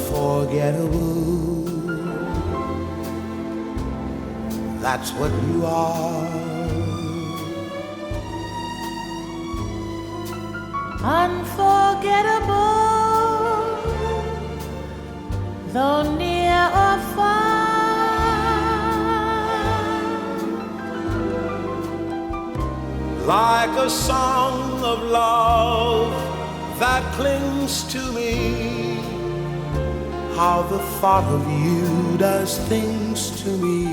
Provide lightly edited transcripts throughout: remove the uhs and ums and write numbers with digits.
unforgettable. That's what you are. Unforgettable, though near or far. Like a song of love that clings to me, how the thought of you does things to me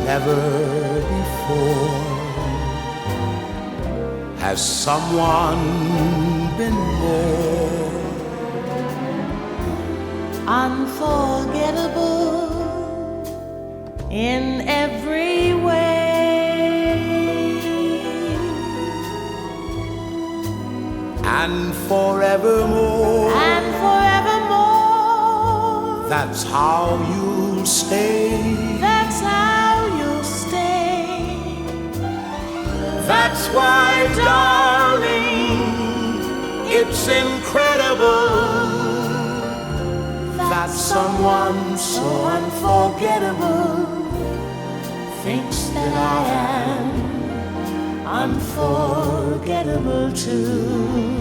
never before. Has someone been more unforgettable in every way, and forevermore? And forevermore, that's how you'll stay. That's how you'll stay. That's why, darling, it's incredible that someone so unforgettable thinks that I am unforgettable too.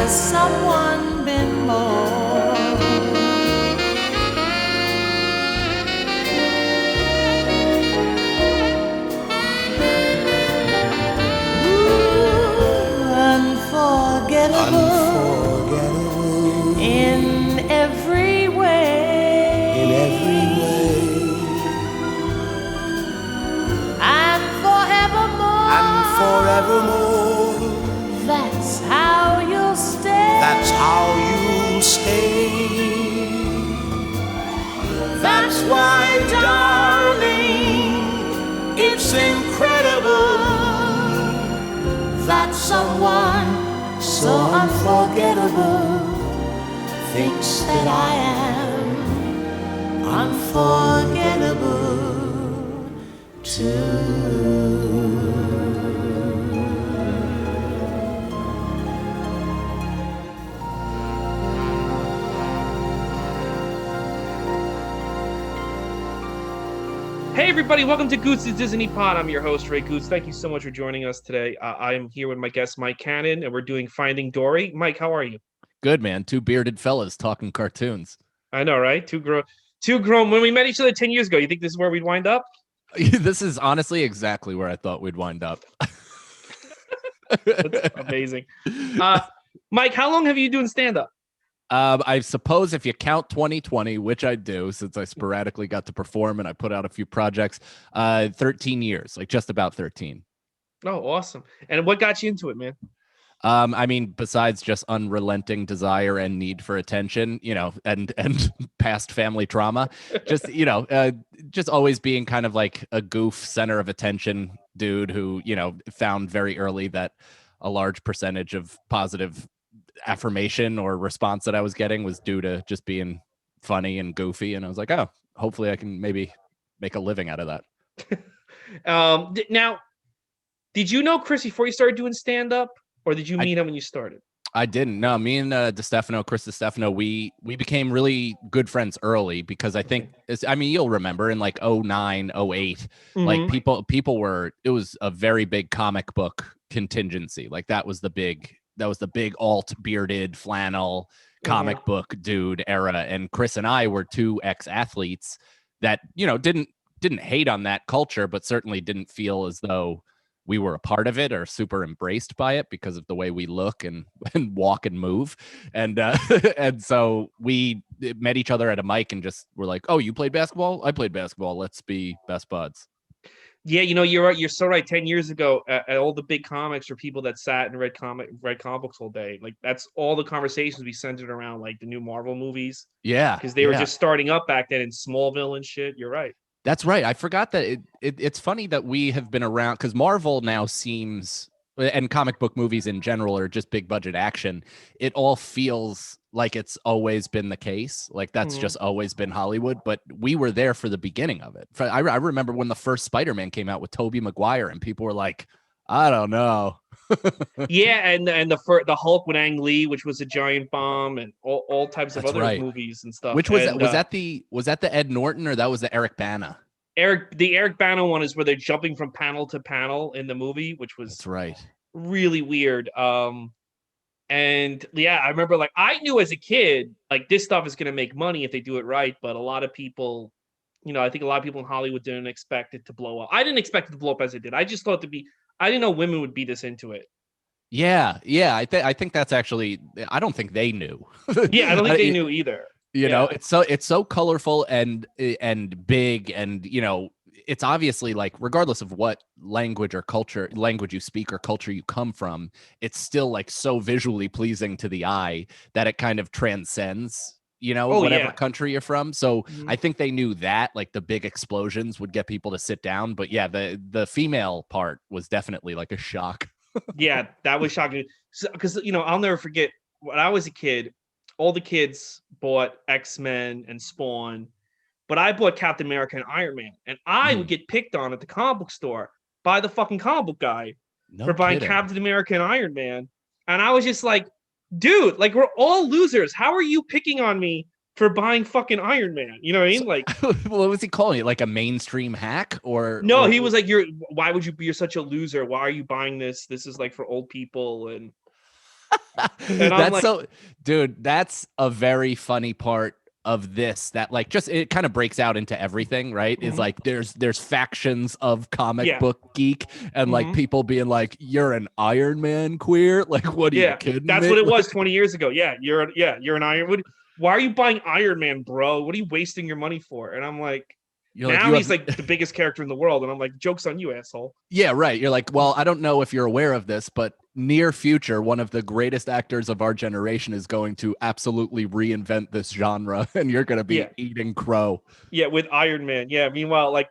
Someone been more unforgettable in every way, and forevermore, that's how you'll stay. That's how you'll stay. That's why, darling, it's incredible that someone so unforgettable thinks that I am unforgettable too. Hey everybody, welcome to Goots' Disney Pod. I'm your host, Ray Goots. Thank you so much for joining us today. I am here with my guest, Mike Cannon, and we're doing Finding Dory. Mike, how are you? Good, man. Two bearded fellas talking cartoons. I know, right? Two grown. When we met each other 10 years ago, you think this is where we'd wind up? This is honestly exactly where I thought we'd wind up. That's amazing. Mike, how long have you been doing stand-up? I suppose if you count 2020, which I do, since I sporadically got to perform and I put out a few projects, 13 years, like just about 13. Oh, awesome. And what got you into it, man? I mean, besides just unrelenting desire and need for attention, and past family trauma, just, just always being kind of like a goof center of attention dude who, found very early that a large percentage of positive affirmation or response that I was getting was due to just being funny and goofy. And I was like, oh, hopefully I can maybe make a living out of that. Now, did you know Chris before you started doing stand-up, or did you meet him when you started? I didn't. No, me and Chris DiStefano, we became really good friends early because I think, you'll remember in like 09, 08, like people were, it was a very big comic book contingency. Like that was the big alt bearded flannel comic book dude era. And Chris and I were two ex-athletes that, didn't hate on that culture, but certainly didn't feel as though we were a part of it or super embraced by it because of the way we look and walk and move. And and so we met each other at a mic and just were like, oh, you played basketball? I played basketball. Let's be best buds. Yeah, you're right. You're so right. 10 years ago, all the big comics were people that sat and read comic books all day. Like that's all the conversations we centered around like the new Marvel movies Yeah, because they were yeah. just starting up back then in Smallville and shit. You're right. That's right. I forgot that it's funny that we have been around because Marvel now seems, and comic book movies in general are just big budget action. It all feels like it's always been the case. Like that's Mhm. just always been Hollywood. But we were there for the beginning of it. I remember when the first Spider-Man came out with Tobey Maguire, and people were like, I don't know. Yeah, and the Hulk with Ang Lee, which was a giant bomb, and all types of That's other right. movies and stuff. Which was that? And Was that the Ed Norton or that was the Eric Bana? the Eric Bana one is where they're jumping from panel to panel in the movie, which That's was right. really weird. And yeah, I remember like I knew as a kid like this stuff is going to make money if they do it right, but a lot of people, I think a lot of people in Hollywood didn't expect it to blow up. I didn't expect it to blow up as it did. I just thought I didn't know women would be this into it. Yeah, yeah. I think that's actually. I don't think they knew. Yeah, I don't think they knew either. Yeah. It's so colorful and big, and it's obviously like regardless of what language you speak or culture you come from, it's still like so visually pleasing to the eye that it kind of transcends Oh whatever yeah. country you're from. So Mhm. I think they knew that like the big explosions would get people to sit down, but yeah, the female part was definitely like a shock. Yeah, that was shocking. Because I'll never forget when I was a kid, all the kids bought X-Men and Spawn, but I bought Captain America and Iron Man, and I would Mhm. get picked on at the comic book store by the fucking comic book guy No for buying kidding. Captain America and Iron Man, and I was just like, dude, like we're all losers. How are you picking on me for buying fucking Iron Man? You know what I So, mean? Like, what was he calling it? Like a mainstream hack, or no, he was like, why would you be? You're such a loser. Why are you buying this? This is like for old people, and I'm that's like, so, dude. That's a very funny part of this. That like just it kind of breaks out into everything, right? Is mhm. like there's factions of comic Yeah. book geek, and like Mhm. people being like, "You're an Iron Man queer." Like, what are you Yeah, kidding that's me? what it was 20 years ago. Yeah, you're an Iron. Why are you buying Iron Man, bro? What are you wasting your money for? And I'm like, You're like, now you he's have. like the biggest character in the world, and I'm like, joke's on you, asshole. Yeah, right. You're like, well, I don't know if you're aware of this, but near future, one of the greatest actors of our generation is going to absolutely reinvent this genre, and you're going to be Yeah, eating crow. yeah, with Iron Man. Yeah, meanwhile, like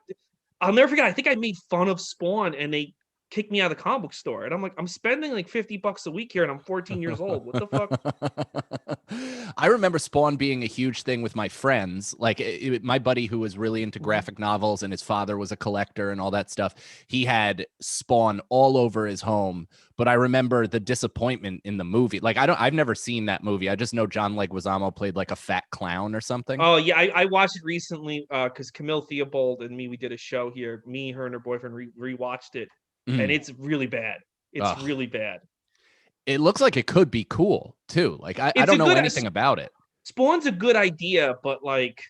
I'll never forget. I think I made fun of Spawn, and they kicked me out of the comic book store. And I'm like, I'm spending like $50 a week here, and I'm 14 years old. What the fuck? I remember Spawn being a huge thing with my friends. Like my buddy who was really into Mhm. graphic novels and his father was a collector and all that stuff. He had Spawn all over his home. But I remember the disappointment in the movie. Like I've never seen that movie. I just know John Leguizamo played like a fat clown or something. Oh yeah, I watched it recently because Camille Theobald and me we did a show here. Me, her, and her boyfriend rewatched it, and Mhm. it's really bad. It's Ugh. really bad. It looks like it could be cool too. Like I It's a don't know good anything about it. Spawn's a good idea, but like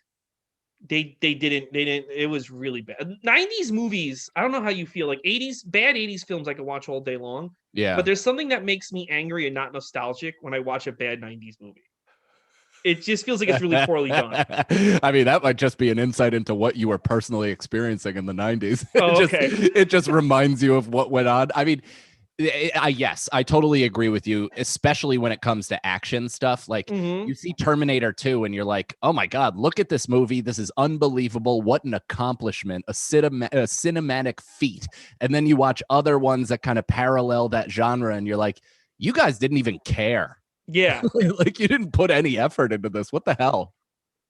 they didn't. It was really bad. 90s movies. I don't know how you feel. Like 80s films I could watch all day long. But Yeah. there's something that makes me angry and not nostalgic when I watch a bad 90s movie. It just feels like it's really poorly done. I mean, that might just be an insight into what you were personally experiencing in the 90s. Oh, okay. It just reminds you of what went on. I mean, yes, I totally agree with you, especially when it comes to action stuff. Like Hmm. you see Terminator 2 and you're like, "Oh my god, look at this movie. This is unbelievable. What an accomplishment, a cinematic feat." And then you watch other ones that kind of parallel that genre and you're like, "You guys didn't even care." Yeah. Like you didn't put any effort into this. What the hell?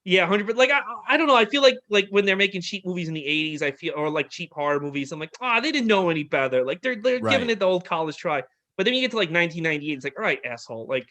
Yeah, 100. Like I don't know. I feel like when they're making cheap movies in the 80s, I feel or like cheap horror movies. I'm like, they didn't know any better. Like they're giving Right. it the old college try. But then you get to like 1998, it's like, all right, asshole, like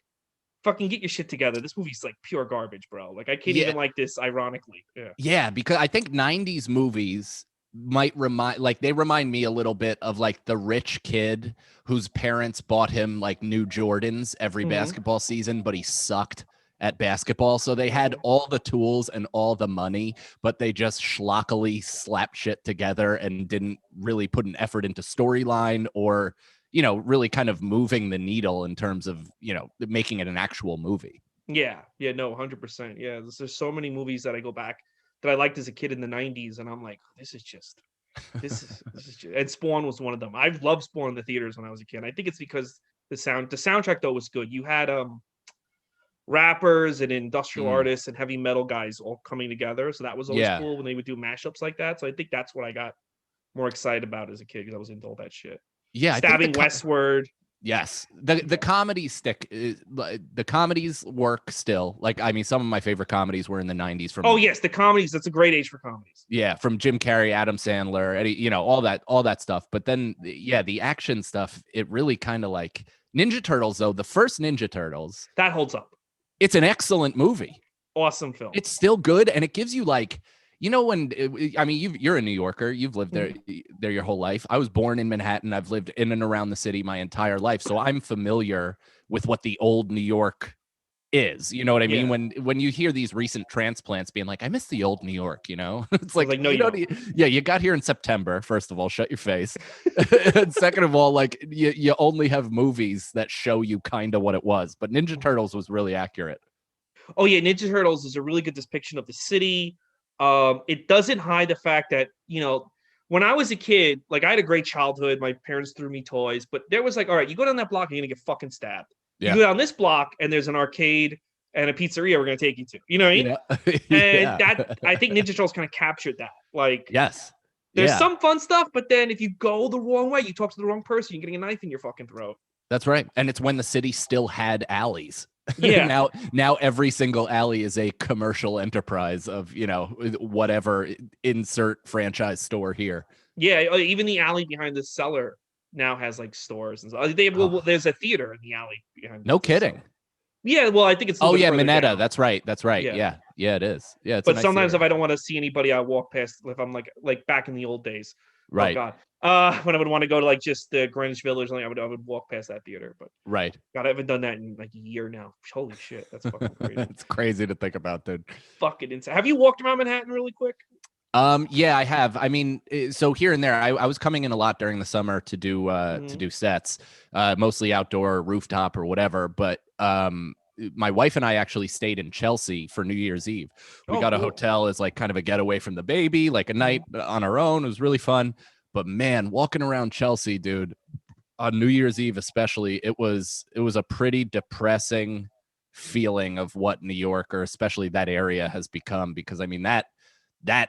fucking get your shit together. This movie's like pure garbage, bro. Like I can't Yeah. even like this. Ironically, yeah. Yeah, because I think 90s movies might remind me a little bit of like the rich kid whose parents bought him like new Jordans every Hmm. basketball season, but he sucked at basketball. So they had Hmm. all the tools and all the money, but they just schlockily slapped shit together and didn't really put an effort into storyline or, really kind of moving the needle in terms of, making it an actual movie. Yeah, yeah, no, 100%. Yeah, there's so many movies that I go back that I liked as a kid in the 90s, and I'm like, this is just. This is and Spawn was one of them. I loved Spawn in the theaters when I was a kid. I think it's because the soundtrack though was good. You had rappers and industrial artists and heavy metal guys all coming together. So that was always cool when they would do mashups like that. So I think that's what I got more excited about as a kid because I was into all that shit. Yeah, Stabbing Westward. Yes, the comedies stick. The comedies work still. Like, I mean, some of my favorite comedies were in the '90s. From yes, the comedies. That's a great age for comedies. Yeah, from Jim Carrey, Adam Sandler, Eddie, you know, all that stuff. But then, yeah, the action stuff. It really kind of like Ninja Turtles, though. The first Ninja Turtles that holds up. It's an excellent movie. Awesome film. It's still good, and it gives you like. You know, I mean, you're a New Yorker. You've lived there your whole life. I was born in Manhattan. I've lived in and around the city my entire life, so I'm familiar with what the old New York is. You know what I mean? When you hear these recent transplants being like, "I miss the old New York," you know, it's like no, you don't. Yeah, you got here in September. First of all, shut your face. And second of all, like you only have movies that show you kind of what it was. But Ninja Turtles was really accurate. Oh yeah, Ninja Turtles is a really good depiction of the city. It doesn't hide the fact that, you know, when I was a kid, like I had a great childhood. My parents threw me toys, but there was like, all right, you go down that block, you're gonna get fucking stabbed. Yeah. You go down this block, and there's an arcade and a pizzeria we're gonna take you to. You know what I mean? Yeah. And that I think Ninja Turtles kind of captured that. Like, yes, there's some fun stuff, but then if you go the wrong way, you talk to the wrong person, you're getting a knife in your fucking throat. That's right, and it's when the city still had alleys. Yeah. now every single alley is a commercial enterprise of, you know, whatever, insert franchise store here. Yeah, even the alley behind the cellar now has like stores and stuff. There's a theater in the alley behind. No kidding. Cellar. Yeah, well, I think it's. Minetta. Down. That's right. Yeah, it is. Yeah, but sometimes if I don't want to see anybody, I walk past. If I'm like back in the old days. Right. Oh God. When I would want to go to like just the Greenwich Village, I would walk past that theater. But right. God, I haven't done that in like a year now. Holy shit, that's fucking crazy. It's crazy to think about, dude. Fucking insane. Have you walked around Manhattan really quick? Yeah, I have. I mean, so here and there, I was coming in a lot during the summer to do sets, mostly outdoor, rooftop or whatever. But my wife and I actually stayed in Chelsea for New Year's Eve. We got a hotel as like kind of a getaway from the baby, like a night on our own. It was really fun. But man, walking around Chelsea, dude, on New Year's Eve especially, it was a pretty depressing feeling of what New York, or especially that area, has become. Because I mean that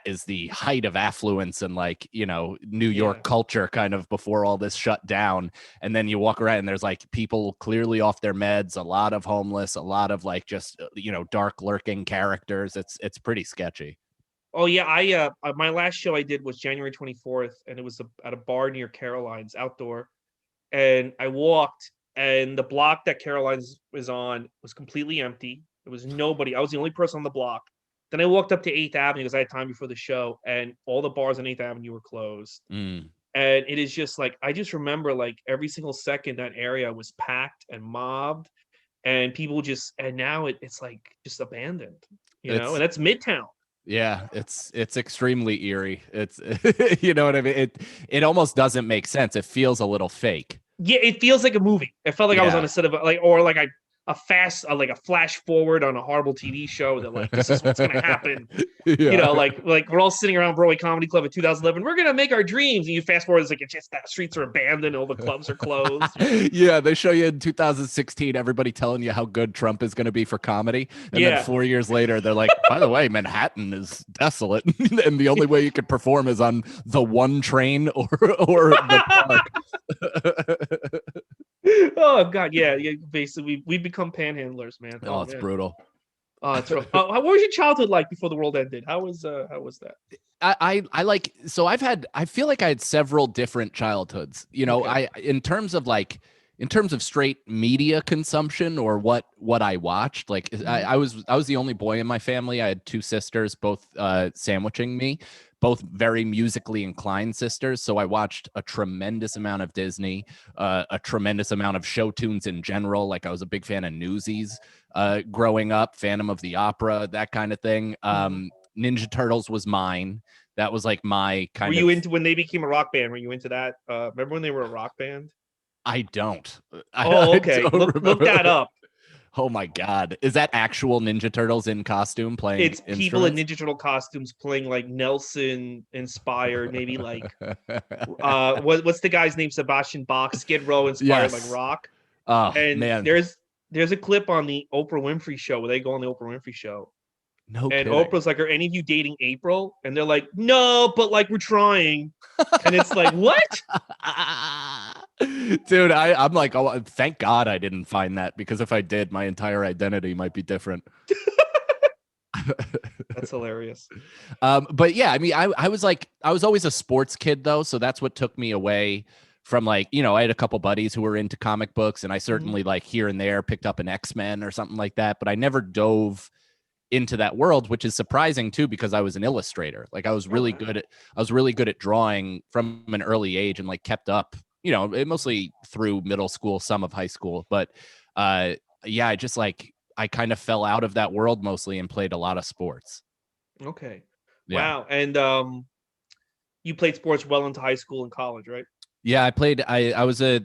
is the height of affluence and, like, you know, New York culture kind of before all this shut down. And then you walk around and there's like people clearly off their meds, a lot of homeless, a lot of like just, you know, dark lurking characters. It's pretty sketchy. Oh yeah, my last show I did was January 24th, and it was at a bar near Caroline's, outdoor. And I walked, and the block that Caroline's was on was completely empty. There was nobody. I was the only person on the block. Then I walked up to 8th Avenue because I had time before the show, and all the bars on 8th Avenue were closed. And it is just like, I just remember like every single second that area was packed and mobbed, and people just, and now it's like just abandoned, you know, and that's Midtown. Yeah, it's extremely eerie. It's you know what I mean? It almost doesn't make sense. It feels a little fake. Yeah, it feels like a movie. It felt like I was on a set of a flash forward on a horrible TV show that like, this is what's gonna happen. You know, like we're all sitting around Broadway Comedy Club in 2011. We're gonna make our dreams, and you fast forward, it's like it's just that streets are abandoned, all the clubs are closed. Yeah, they show you in 2016 everybody telling you how good Trump is gonna be for comedy, and then 4 years later they're like, by the way, Manhattan is desolate, and the only way you could perform is on the one train or the park. Oh God, yeah. Basically, we become panhandlers, man. Oh, it's brutal. It's rough. What was your childhood like before the world ended? How was that? I like, so I feel like I had several different childhoods. You know, in terms of straight media consumption or what I watched, like I was the only boy in my family. I had two sisters, both sandwiching me, both very musically inclined sisters. So I watched a tremendous amount of Disney, a tremendous amount of show tunes in general. Like I was a big fan of Newsies growing up, Phantom of the Opera, that kind of thing. Ninja Turtles was mine. That was like my kind of. Were you into when they became a rock band? Were you into that? Remember when they were a rock band? I don't. Oh, okay. Look that up. Oh my God. Is that actual Ninja Turtles in costume playing It's people in instruments? Ninja Turtle costumes playing like Nelson inspired, maybe like what's the guy's name? Sebastian Bach, Skid Row inspired like Yes. rock. Oh And man. there's a clip on the Oprah Winfrey show where they go on the Oprah Winfrey show. No And kidding. Oprah's like, "Are any of you dating April?" And they're like, "No, but like we're trying." And it's like, "What?" Dude, I'm like, oh, thank God I didn't find that, because if I did, my entire identity might be different. That's hilarious. But yeah, I mean, I was like, I was always a sports kid though, so that's what took me away from, like, you know, I had a couple buddies who were into comic books, and I certainly like here and there picked up an X-Men or something like that, but I never dove into that world, which is surprising too, because I was an illustrator. Like I was really good at drawing from an early age, and like kept up, you know, mostly through middle school, some of high school. But yeah, I just like, I kind of fell out of that world mostly and played a lot of sports. Okay. Yeah. Wow. And you played sports well into high school and college, right? Yeah, I was I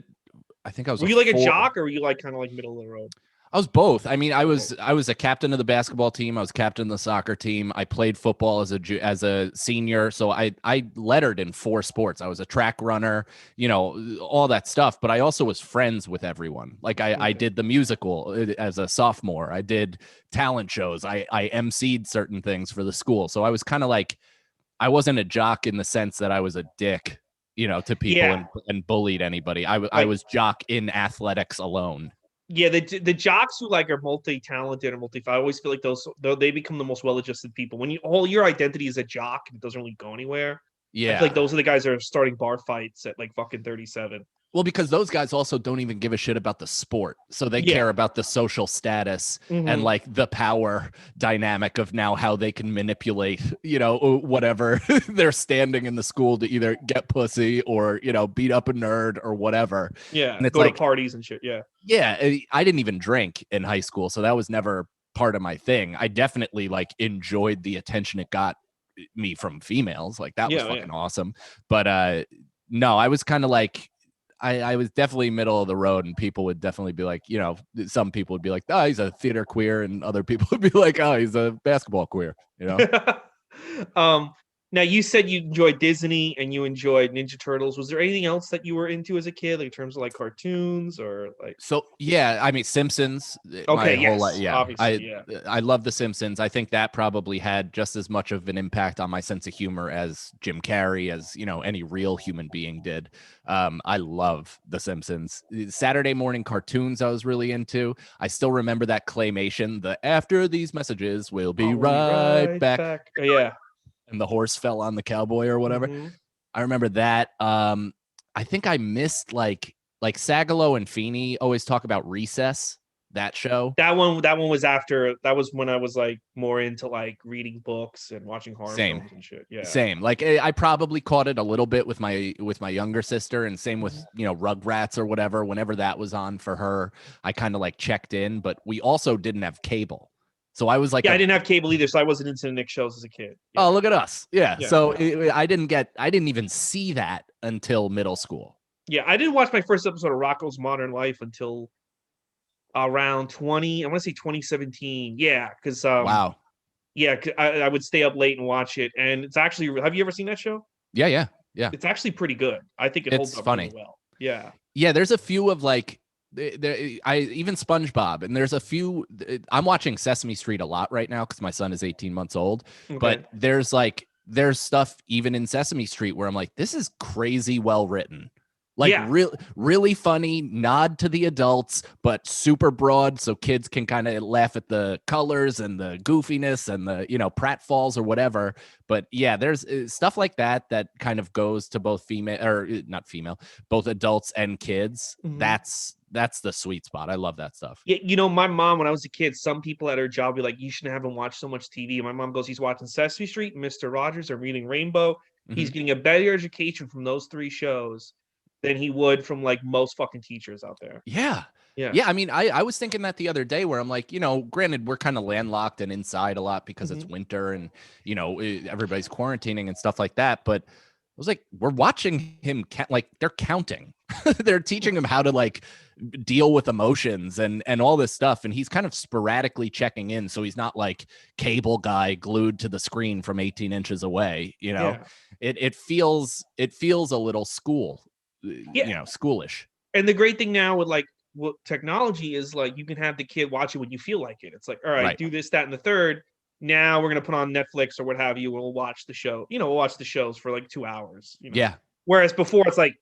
think I was Were a you like a four. jock, or were you like kind of like middle of the road? I was both. I mean, I was a captain of the basketball team. I was captain of the soccer team. I played football as a senior. So I lettered in 4 sports. I was a track runner, you know, all that stuff. But I also was friends with everyone. Like I did the musical as a sophomore. I did talent shows. I emceed certain things for the school. So I was kind of like, I wasn't a jock in the sense that I was a dick, you know, to people Yeah. and bullied anybody. I Like, was jock in athletics alone. yeah, the jocks who like are multi-talented or I always feel like they become the most well-adjusted people. When all your identity is a jock and it doesn't really go anywhere. I feel Yeah. like those are the guys that are starting bar fights at like fucking 37. Well, because those guys also don't even give a shit about the sport. So they Yeah. care about the social status and Mhm. like the power dynamic of now how they can manipulate, you know, whatever they're standing in the school to either get pussy or, you know, beat up a nerd or whatever. Yeah, And it's go to like, parties and shit. Yeah. yeah, I didn't even drink in high school. So that was never part of my thing. I definitely like enjoyed the attention it got me from females. Like that was Yeah, yeah. fucking awesome. But no, I was kind of like, I was definitely middle of the road, and people would definitely be like, you know, some people would be like, oh, he's a theater queer, and other people would be like, oh, he's a basketball queer, you know? um, Now you said you enjoyed Disney and you enjoyed Ninja Turtles. Was there anything else that you were into as a kid, like in terms of like cartoons or like? So yeah, I mean Simpsons, my Okay, whole life. yes, Yeah, obviously, yeah. I love the Simpsons. I think that probably had just as much of an impact on my sense of humor as Jim Carrey, as you know, any real human being did. I love the Simpsons. Saturday morning cartoons I was really into. I still remember that claymation. The after these messages, we'll be right back. Oh, yeah. And the horse fell on the cowboy or whatever. Mhm. I remember that. I think I missed like Sagalo and Feeney always talk about Recess, that show. That one was after. That was when I was like more into like reading books and watching horror Same. films and shit. Yeah. Same. Like I probably caught it a little bit with my younger sister, and same with, you know, Rugrats or whatever. Whenever that was on for her, I kind of like checked in, but we also didn't have cable. So I was like, Yeah, I didn't have cable either, so I wasn't into Nick shows as a kid. Yeah. oh, look at us. Yeah. Yeah. So I didn't even see that until middle school. Yeah, I didn't watch my first episode of Rocko's Modern Life until around 20, I want to say 2017. Yeah, because Wow. yeah, I would stay up late and watch it, and it's actually. Have you ever seen that show? Yeah. It's actually pretty good. I think it holds It's up funny. really well. Yeah. Yeah, there's a few of like I even SpongeBob, and there's a few. I'm watching Sesame Street a lot right now because my son is 18 months old. Okay. But there's stuff even in Sesame Street where I'm like, this is crazy well written. Like Yeah. really funny, nod to the adults, but super broad, so kids can kind of laugh at the colors and the goofiness and the, you know, pratfalls or whatever. But yeah, there's stuff like that that kind of goes to both female or not female, both adults and kids. Mhm. That's the sweet spot. I love that stuff. Yeah, you know, my mom, when I was a kid, some people at her job be like, "You shouldn't have him watch so much TV." And my mom goes, "He's watching Sesame Street, Mister Rogers, or Reading Rainbow. He's Mhm. getting a better education from those 3 shows than he would from like most fucking teachers out there." Yeah. Yeah. Yeah, I mean, I was thinking that the other day where I'm like, you know, granted, we're kind of landlocked and inside a lot because it's winter and, you know, everybody's quarantining and stuff like that. But was like, we're watching him like they're counting. They're teaching him how to like deal with emotions and all this stuff, and he's kind of sporadically checking in, so he's not like Cable Guy glued to the screen from 18 inches away. Yeah. It feels a little school, schoolish. And the great thing now with like what technology is, like you can have the kid watch it when you feel like it. It's like, all right, do this, that, and the third. Now we're gonna put on Netflix or what have you. We'll watch the show. We'll watch the shows for like 2 hours. Yeah. Whereas before, it's like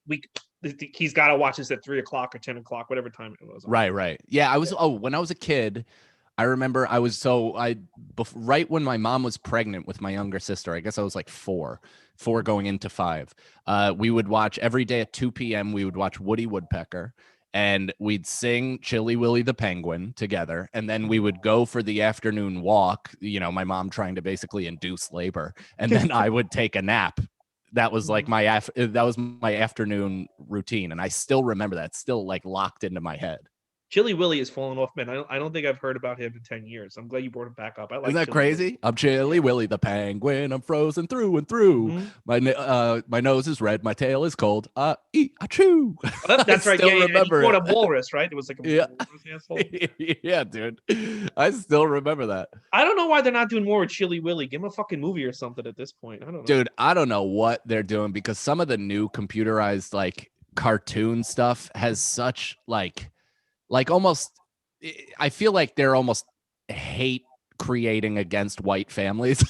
he's got to watch this at 3 o'clock or 10 o'clock, whatever time it was. Right. Yeah, when I was a kid, I remember right when my mom was pregnant with my younger sister, I guess I was like four going into 5. We would watch every day at 2 p.m. We would watch Woody Woodpecker, and we'd sing Chilly Willy the Penguin together. And then we would go for the afternoon walk, my mom trying to basically induce labor. And then I would take a nap. That was like my afternoon routine. And I still remember that, still like locked into my head. Chilly Willy has fallen off, man. I don't think I've heard about him in 10 years. I'm glad you brought him back up. Isn't that crazy? Willy. I'm Chilly Willy the Penguin. I'm frozen through and through. Mm-hmm. My nose is red. My tail is cold. Achoo. Oh, that's right. Yeah, remember he caught a walrus, right? It was like a walrus asshole. Yeah, dude. I still remember that. I don't know why they're not doing more with Chilly Willy. Give him a fucking movie or something at this point. I don't know. Dude, I don't know what they're doing, because some of the new computerized like cartoon stuff has such like almost, I feel like they're almost hate creating against white families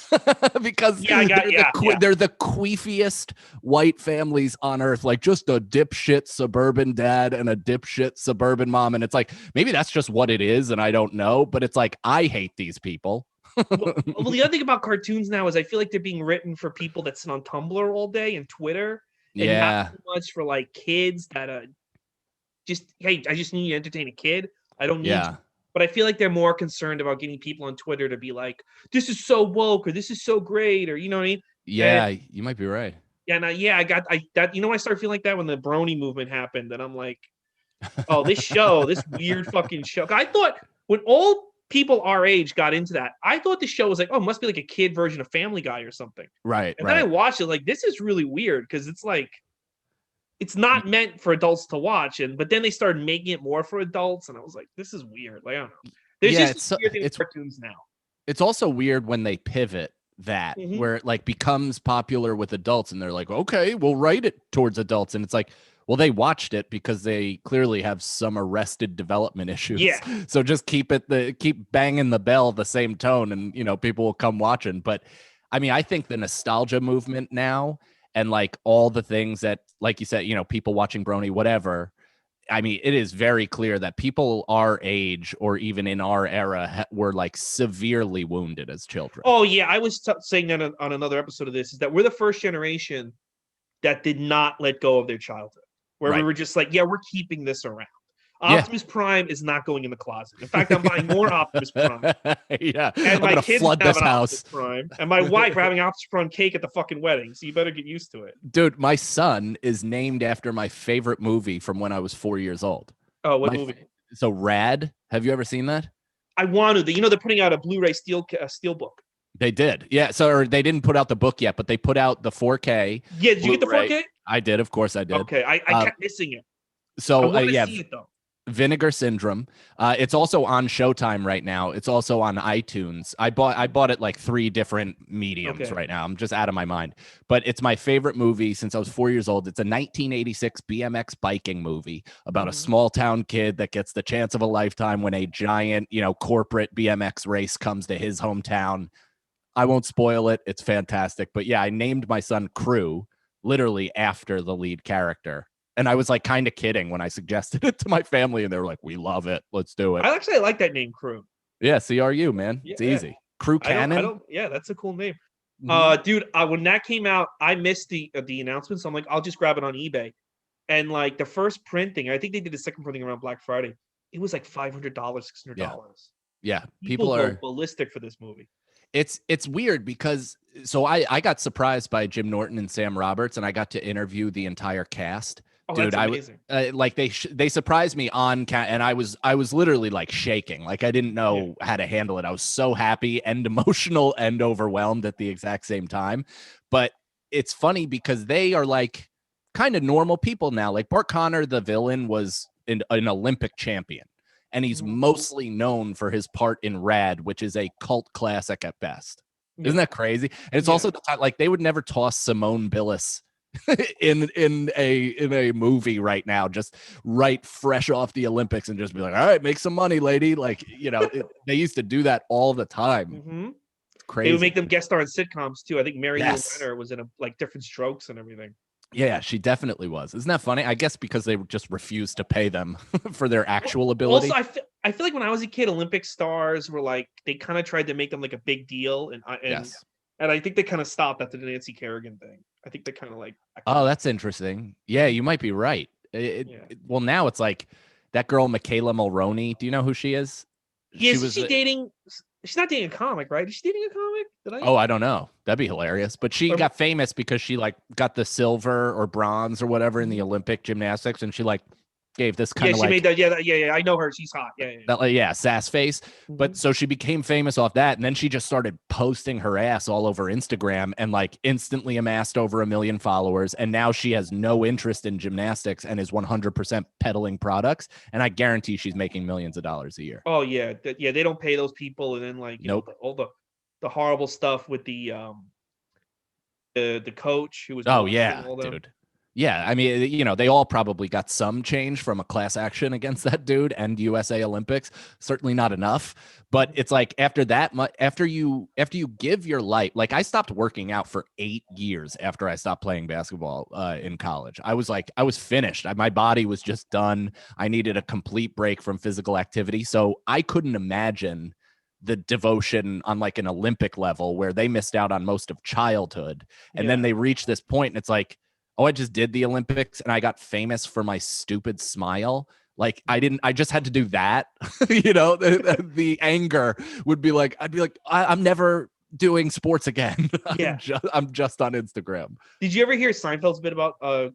because they're the queefiest white families on earth, like just a dipshit suburban dad and a dipshit suburban mom. And it's like, maybe that's just what it is, and I don't know, but it's like, I hate these people. well, the other thing about cartoons now is I feel like they're being written for people that sit on Tumblr all day and Twitter. And not so much for like kids that just, hey, I just need to entertain a kid. I don't need you. But I feel like they're more concerned about getting people on Twitter to be like, this is so woke, or this is so great, or you know what I mean? Yeah, you might be right. Yeah, and I started feeling like that when the Brony movement happened, and I'm like, oh, this weird fucking show. I thought when all people our age got into that, I thought the show was like, oh, it must be like a kid version of Family Guy or something. Right. And then I watched it, like, this is really weird, because it's like, it's not meant for adults to watch, but then they started making it more for adults, and I was like, "This is weird." Like, I don't know. There's just weird things with cartoons now. It's also weird when they pivot that, where it like becomes popular with adults, and they're like, "Okay, we'll write it towards adults," and it's like, well, they watched it because they clearly have some arrested development issues. Yeah. So just keep banging the bell the same tone, and people will come watching. But I mean, I think the nostalgia movement now, and like all the things that, like you said, people watching Brony, whatever. I mean, it is very clear that people our age, or even in our era, were like severely wounded as children. Oh yeah, I was saying that on another episode of this, is that we're the first generation that did not let go of their childhood, where we were just like, yeah, we're keeping this around. Optimus Prime is not going in the closet. In fact, I'm buying more Optimus Prime. Yeah, and my kids flood have this an house. Optimus Prime, and my wife are having Optimus Prime cake at the fucking wedding. So you better get used to it, dude. My son is named after my favorite movie from when I was 4 years old. Oh, what movie? So Rad. Have you ever seen that? I wanted to. They're putting out a Blu-ray steel book. They did, yeah. So they didn't put out the book yet, but they put out the 4K. Yeah, did you get the 4K? I did, of course, I did. Okay, I kept missing it. So I want to see it though. Vinegar Syndrome. It's also on Showtime right now. It's also on iTunes. I bought it like 3 different mediums right now. I'm just out of my mind. But it's my favorite movie since I was 4 years old. It's a 1986 BMX biking movie about a small town kid that gets the chance of a lifetime when a giant, corporate BMX race comes to his hometown. I won't spoil it. It's fantastic. But yeah, I named my son Crew literally after the lead character. And I was like kind of kidding when I suggested it to my family, and they were like, "We love it. Let's do it." I like that name, Crew. Yeah, CRU, man. It's easy. Crew Cannon. Yeah, that's a cool name. Dude, when that came out, I missed the announcement, so I'm like, I'll just grab it on eBay. And like the first printing, I think they did the second printing around Black Friday. It was like $500, $600. Yeah, people are ballistic for this movie. It's weird because I got surprised by Jim Norton and Sam Roberts, and I got to interview the entire cast. Oh, dude, that's amazing. Like they surprised me on and I was literally like shaking, like I didn't know how to handle it. I was so happy and emotional and overwhelmed at the exact same time. But it's funny because they are like kind of normal people now. Like Bart Connor, the villain, was an Olympic champion, and he's mostly known for his part in Rad, which is a cult classic at best. Isn't that crazy? And it's also the time, like they would never toss Simone Billis in a movie right now, just right fresh off the Olympics, and just be like, all right, make some money, lady. Like, they used to do that all the time. It's crazy. They would make them guest star in sitcoms too. I think Mary Lou Renner was in like Different Strokes and everything. Yeah, she definitely was. Isn't that funny? I guess because they just refused to pay them for their actual ability. Also, I feel like when I was a kid, Olympic stars were like, they kind of tried to make them like a big deal, and I think they kind of stopped after the Nancy Kerrigan thing. I think they kind of like. Oh, that's interesting. Yeah, you might be right. Well, now it's like that girl Michaela Mulroney. Do you know who she is? She's dating. She's not dating a comic, right? Is she dating a comic? Oh, I don't know. That'd be hilarious. But she got famous because she like got the silver or bronze or whatever in the Olympic gymnastics, and she like gave this kind of she made that. Yeah. I know her. She's hot. That sass face. But so she became famous off that, and then she just started posting her ass all over Instagram and like instantly amassed over 1 million followers. And now she has no interest in gymnastics and is 100% peddling products. And I guarantee she's making millions of dollars a year. Oh yeah, they don't pay those people, and then like all the horrible stuff with the coach who was. Oh yeah, dude. Yeah, I mean, they all probably got some change from a class action against that dude and USA Olympics. Certainly not enough, but it's like after that, after you give your life, like I stopped working out for 8 years after I stopped playing basketball in college. I was finished. My body was just done. I needed a complete break from physical activity, so I couldn't imagine the devotion on like an Olympic level where they missed out on most of childhood, and then they reach this point, and it's like, oh, I just did the Olympics and I got famous for my stupid smile. Like I just had to do that. The anger would be like, I'd be like, I'm never doing sports again. I'm just on Instagram. Did you ever hear Seinfeld's bit about the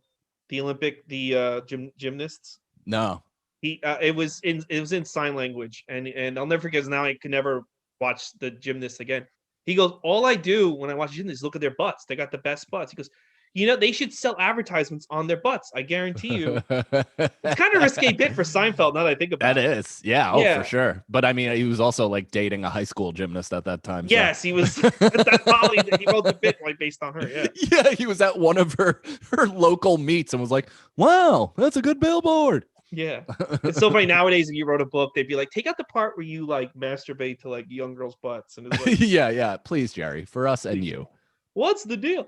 gymnasts? No. It was in sign language, and I'll never forget, now I can never watch the gymnasts again. He goes, all I do when I watch gymnasts is look at their butts. They got the best butts. He goes, they should sell advertisements on their butts. I guarantee you. It's kind of a risque bit for Seinfeld now that I think about it. That is. Yeah. For sure. But I mean, he was also like dating a high school gymnast at that time. Yes, he was. That's probably he wrote the bit like based on her. Yeah. Yeah, he was at one of her local meets and was like, wow, that's a good billboard. Yeah. It's so funny nowadays, if you wrote a book, they'd be like, take out the part where you like masturbate to like young girls' butts. And it's like, yeah. Please, Jerry, for us and you. What's the deal?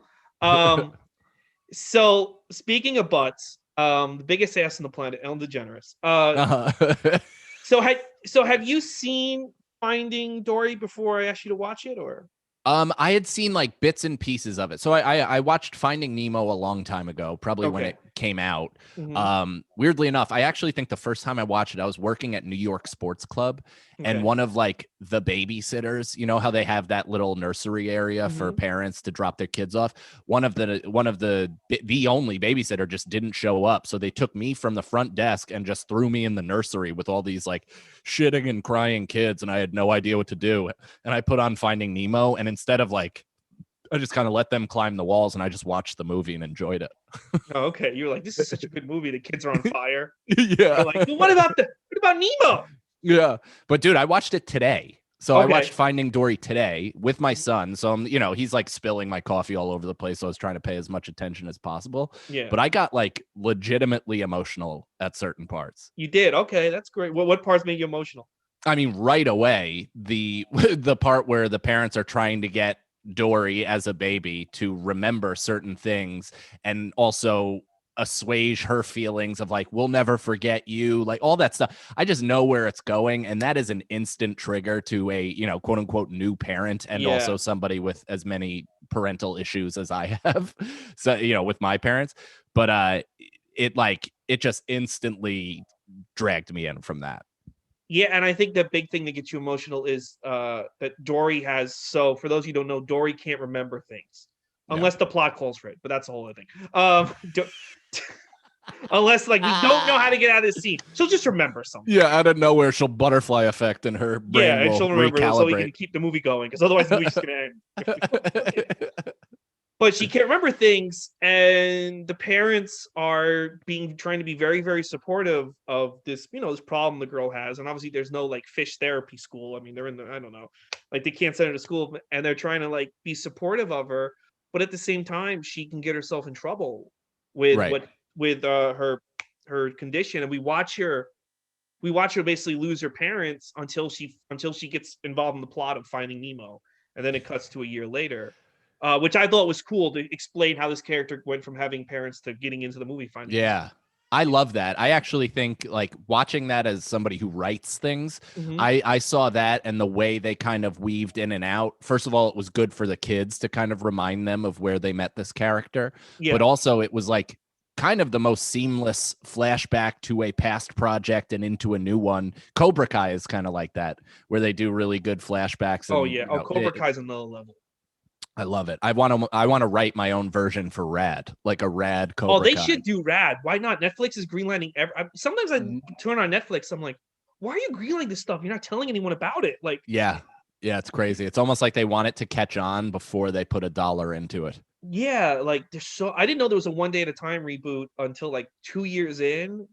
So speaking of butts, the biggest ass on the planet, Ellen DeGeneres. So have you seen Finding Dory before I asked you to watch it, or? I had seen like bits and pieces of it. So I watched Finding Nemo a long time ago, probably when it came out. Weirdly enough, I actually think the first time I watched it, I was working at New York Sports Club, and one of like the babysitters, you know how they have that little nursery area for parents to drop their kids off. The only babysitter just didn't show up, so they took me from the front desk and just threw me in the nursery with all these like shitting and crying kids, and I had no idea what to do. And I put on Finding Nemo, and instead of like, I just kind of let them climb the walls, and I just watched the movie and enjoyed it. Oh, okay. You were like, this is such a good movie. The kids are on fire. Yeah. You're like, well, what about Nemo? Yeah. But dude, I watched it today. So I watched Finding Dory today with my son. So he's like spilling my coffee all over the place. So I was trying to pay as much attention as possible. Yeah. But I got like legitimately emotional at certain parts. You did? Okay, that's great. What parts made you emotional? I mean, right away, the part where the parents are trying to get Dory as a baby to remember certain things and also assuage her feelings of like, we'll never forget you, like all that stuff. I just know where it's going, and that is an instant trigger to a quote unquote new parent, and also somebody with as many parental issues as I have, so with my parents. But it just instantly dragged me in from that. Yeah, and I think the big thing that gets you emotional is that Dory has. So for those of you who don't know, Dory can't remember things unless the plot calls for it. But that's a whole other thing. Unless like we don't know how to get out of this scene, she'll just remember something. Yeah, out of nowhere, she'll butterfly effect in her brain. Yeah, and she'll remember so we can keep the movie going, because otherwise the movie's just gonna end. but she can't remember things, and the parents are trying to be very, very supportive of this, this problem the girl has. And obviously there's no like fish therapy school. I mean, they're I don't know, like they can't send her to school, and they're trying to like be supportive of her, but at the same time she can get herself in trouble with Right. her condition. And we watch her basically lose her parents until she gets involved in the plot of Finding Nemo, and then it cuts to a year later, which I thought was cool to explain how this character went from having parents to getting into the movie Finding Nemo. Yeah. I love that. I actually think like watching that as somebody who writes things, Mhm. I saw that and the way they kind of weaved in and out. First of all, it was good for the kids to kind of remind them of where they met this character, Yeah. but also it was like kind of the most seamless flashback to a past project and into a new one. Cobra Kai is kind of like that, where they do really good flashbacks. Oh And, yeah. Cobra Kai's another level. I love it. I want to write my own version for Rad, like a Rad Cobra Oh, they Kai. should do Rad. Why not? Netflix is greenlighting sometimes I turn on Netflix, I'm like, why are you greenlighting this stuff? You're not telling anyone about it. Like, yeah, it's crazy. It's almost like they want it to catch on before they put $1 into it. yeah, like I didn't know there was a One Day at a Time reboot until like 2 years in,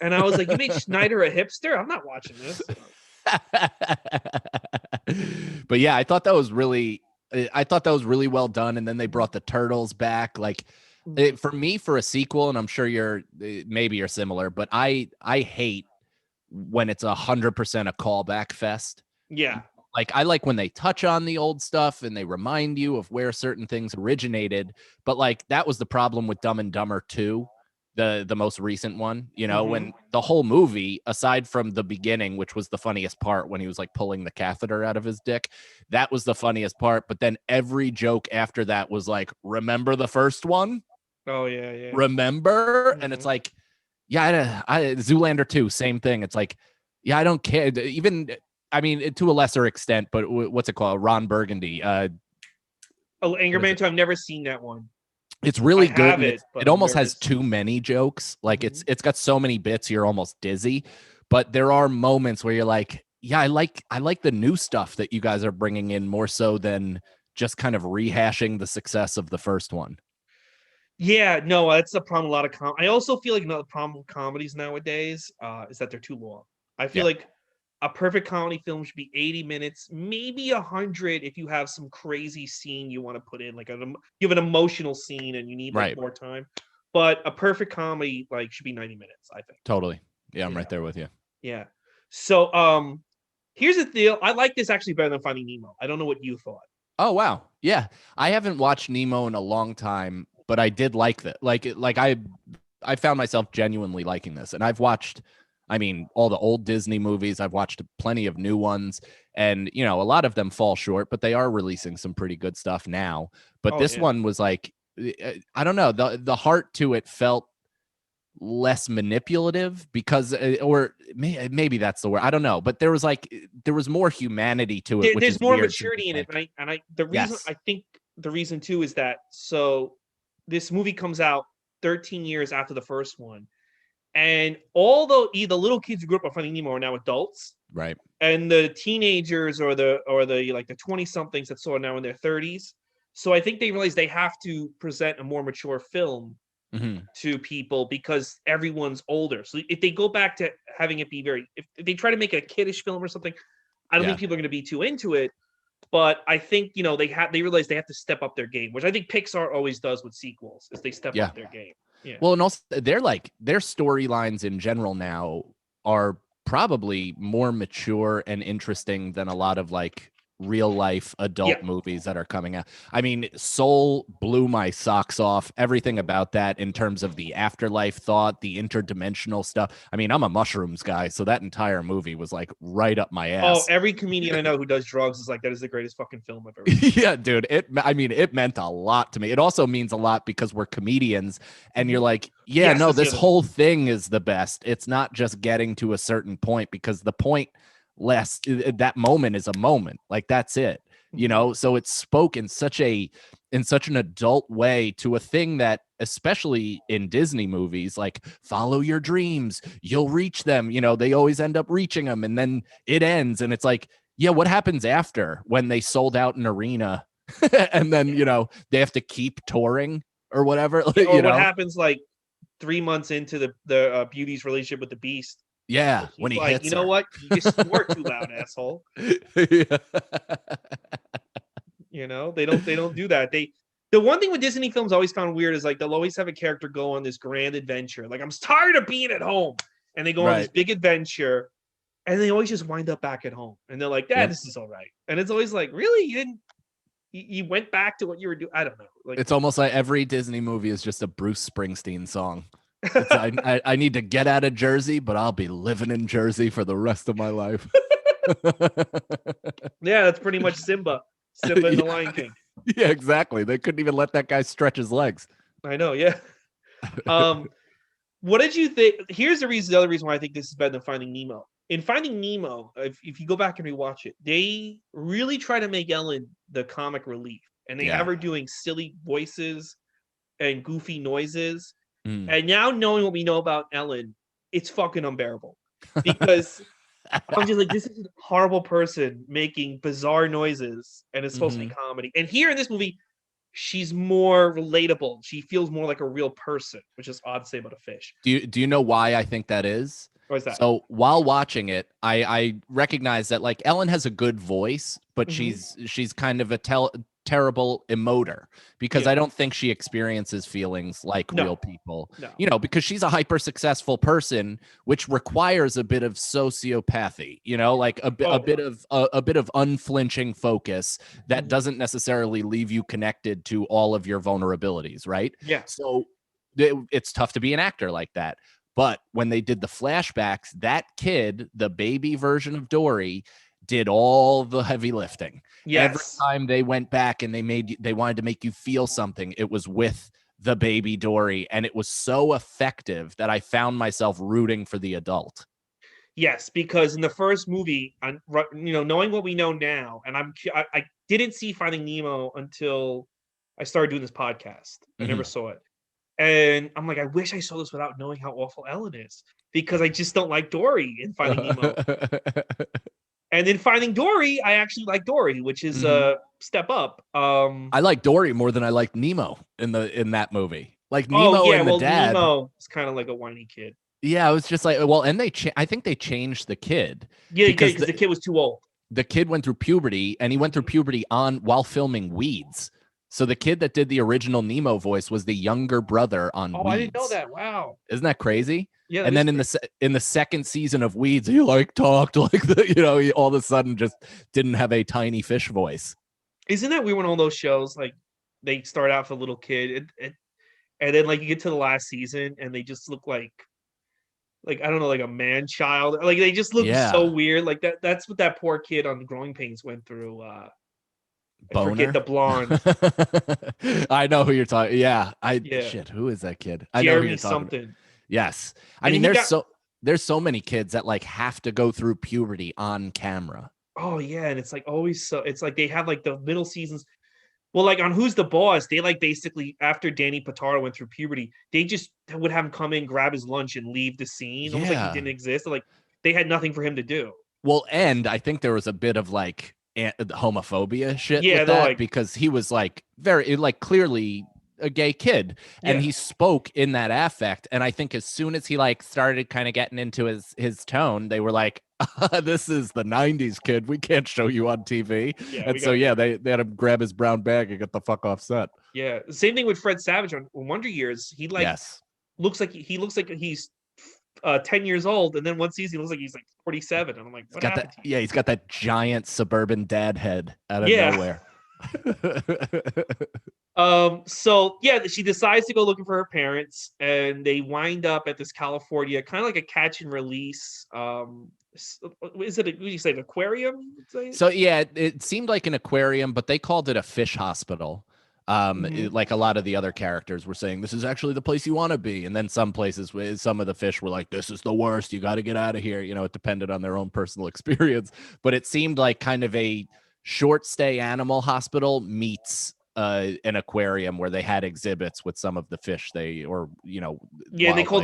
and I was like, you made Schneider a hipster? I'm not watching this. But yeah, I thought that was really well done. And then they brought the turtles back. Like for me, for a sequel, and I'm sure maybe you're similar, but I hate when it's 100% a callback fest. Yeah. Like I like when they touch on the old stuff and they remind you of where certain things originated. But like that was the problem with Dumb and Dumber 2. The most recent one, when the whole movie, aside from the beginning, which was the funniest part when he was like pulling the catheter out of his dick, that was the funniest part. But then every joke after that was like, remember the first one? Oh yeah. Remember? And it's like, yeah, Zoolander 2, same thing. It's like, yeah, I don't care. Even, I mean, to a lesser extent, but what's it called? Ron Burgundy. Anchorman 2, I've never seen that one. It's really good. It almost has too too many jokes. Like it's got so many bits, you're almost dizzy. But there are moments where you're like, yeah, I like the new stuff that you guys are bringing in more so than just kind of rehashing the success of the first one. Yeah, no, that's the problem. A lot of I also feel like another problem with comedies nowadays is that they're too long. I feel like a perfect comedy film should be 80 minutes, maybe 100 if you have some crazy scene you want to put in, like you have an emotional scene and you need like more time. But a perfect comedy like should be 90 minutes, I think. Totally. Yeah, I'm right there with you. Yeah. So here's the deal. I like this actually better than Finding Nemo. I don't know what you thought. Oh wow. Yeah. I haven't watched Nemo in a long time, but I did like that. Like I found myself genuinely liking this. And I've watched, I mean, all the old Disney movies. I've watched plenty of new ones, and a lot of them fall short, but they are releasing some pretty good stuff now. But this one was like, I don't know, the heart to it felt less manipulative because, or maybe that's the word. I don't know, but there was more humanity to it. There's more maturity in it, and I think the reason too is that this movie comes out 13 years after the first one. And although the little kids who grew up on Finding Nemo are now adults, right? And the teenagers or the like the 20-somethings that saw it now in their 30s, so I think they realize they have to present a more mature film to people because everyone's older. So if they go back to having it be if they try to make a kiddish film or something, I don't think people are going to be too into it. But I think they realize they have to step up their game, which I think Pixar always does with sequels, is they step up their game. Yeah. Well, and also their storylines in general now are probably more mature and interesting than a lot of like real life adult movies that are coming out. I mean, Soul blew my socks off. Everything about that in terms of the afterlife thought, the interdimensional stuff. I mean, I'm a mushrooms guy, so that entire movie was like right up my ass. Oh, every comedian I know who does drugs is like, that is the greatest fucking film I've ever seen. Yeah, dude. It meant a lot to me. It also means a lot because we're comedians and you're like, this whole thing is the best. It's not just getting to a certain point, because the point that moment is a moment, like that's it, so it spoke in such an adult way to a thing that, especially in Disney movies, like follow your dreams, you'll reach them, they always end up reaching them, and then it ends and it's like, what happens after when they sold out an arena and then they have to keep touring or whatever. Or what happens like 3 months into the Beauty's relationship with the Beast. Yeah, when he like, hits you know her. what? You just snore too loud, asshole. Yeah. They don't do that. The one thing with Disney films I always found weird is like they'll always have a character go on this grand adventure. Like, I'm tired of being at home, and they go on this big adventure, and they always just wind up back at home, and they're like, "Dad, this is all right." And it's always like, really, you went back to what you were doing? I don't know. Like, it's almost like every Disney movie is just a Bruce Springsteen song. I need to get out of Jersey, but I'll be living in Jersey for the rest of my life. Yeah, that's pretty much Simba and the Lion King. Yeah, exactly. They couldn't even let that guy stretch his legs. I know. Yeah. What did you think? Here's the other reason why I think this is better than Finding Nemo. In Finding Nemo, if you go back and rewatch it, they really try to make Ellen the comic relief, and they have her doing silly voices and goofy noises. And now, knowing what we know about Ellen, it's fucking unbearable, because I'm just like, this is a horrible person making bizarre noises, and it's supposed to be comedy. And here in this movie, she's more relatable. She feels more like a real person, which is odd to say about a fish. Do you know why I think that is? What is that? So while watching it, I recognize that like Ellen has a good voice, but she's kind of a terrible emoter, because I don't think she experiences feelings like real people. No. Because she's a hyper successful person, which requires a bit of sociopathy. Like a bit of unflinching focus that doesn't necessarily leave you connected to all of your vulnerabilities, right? Yeah. So it's tough to be an actor like that. But when they did the flashbacks, that kid, the baby version of Dory, did all the heavy lifting. Yes. Every time they went back and they wanted to make you feel something, it was with the baby Dory, and it was so effective that I found myself rooting for the adult. Yes, because in the first movie, knowing what we know now, and I didn't see Finding Nemo until I started doing this podcast. I never saw it. And I'm like, I wish I saw this without knowing how awful Ellen is, because I just don't like Dory in Finding Nemo. And in Finding Dory, I actually like Dory, which is a step up. I like Dory more than I like Nemo in that movie. Like Nemo and the dad. Nemo is kind of like a whiny kid. Yeah, it was just like, well, and I think they changed the kid. Yeah, because the kid was too old. The kid went through puberty, and he went through puberty while filming Weeds. So the kid that did the original Nemo voice was the younger brother on Weeds. I didn't know that. Wow. Isn't that crazy? Yeah. And then in the second season of Weeds, he talked like he all of a sudden just didn't have a tiny fish voice. Isn't that weird when all those shows, like, they start out for a little kid and then like you get to the last season and they just look like I don't know, like a man child. Like, they just look so weird. Like that's what that poor kid on Growing Pains went through. I forget the blonde. I know who you're talking. Yeah. Shit, who is that kid? I know who you're talking something. about. Yes. I mean, there's so many kids that like have to go through puberty on camera. Oh yeah, and it's like always so. It's like they have like the middle seasons. Well, like on Who's the Boss, they like basically after Danny Pitaro went through puberty, they just would have him come in, grab his lunch, and leave the scene. Almost like he didn't exist. Like they had nothing for him to do. Well, and I think there was a bit of like homophobia shit with that, because he was like very like clearly a gay kid, and he spoke in that affect. And I think as soon as he like started kind of getting into his tone, they were like, this is the 90s, kid, we can't show you on TV. And so they had him grab his brown bag and get the fuck off set. Yeah, same thing with Fred Savage on Wonder Years. He like looks like he's 10 years old, and then one season he looks like he's like 47, and I'm like, what happened to you? He's got that giant suburban dad head out of nowhere. So she decides to go looking for her parents, and they wind up at this California kind of like a catch and release. Is it what do you say, an aquarium? So it seemed like an aquarium, but they called it a fish hospital. Like a lot of the other characters were saying, this is actually the place you want to be. And then some places, some of the fish were like, this is the worst, you got to get out of here. It depended on their own personal experience, but it seemed like kind of a short stay animal hospital meets an aquarium where they had exhibits with some of the fish they called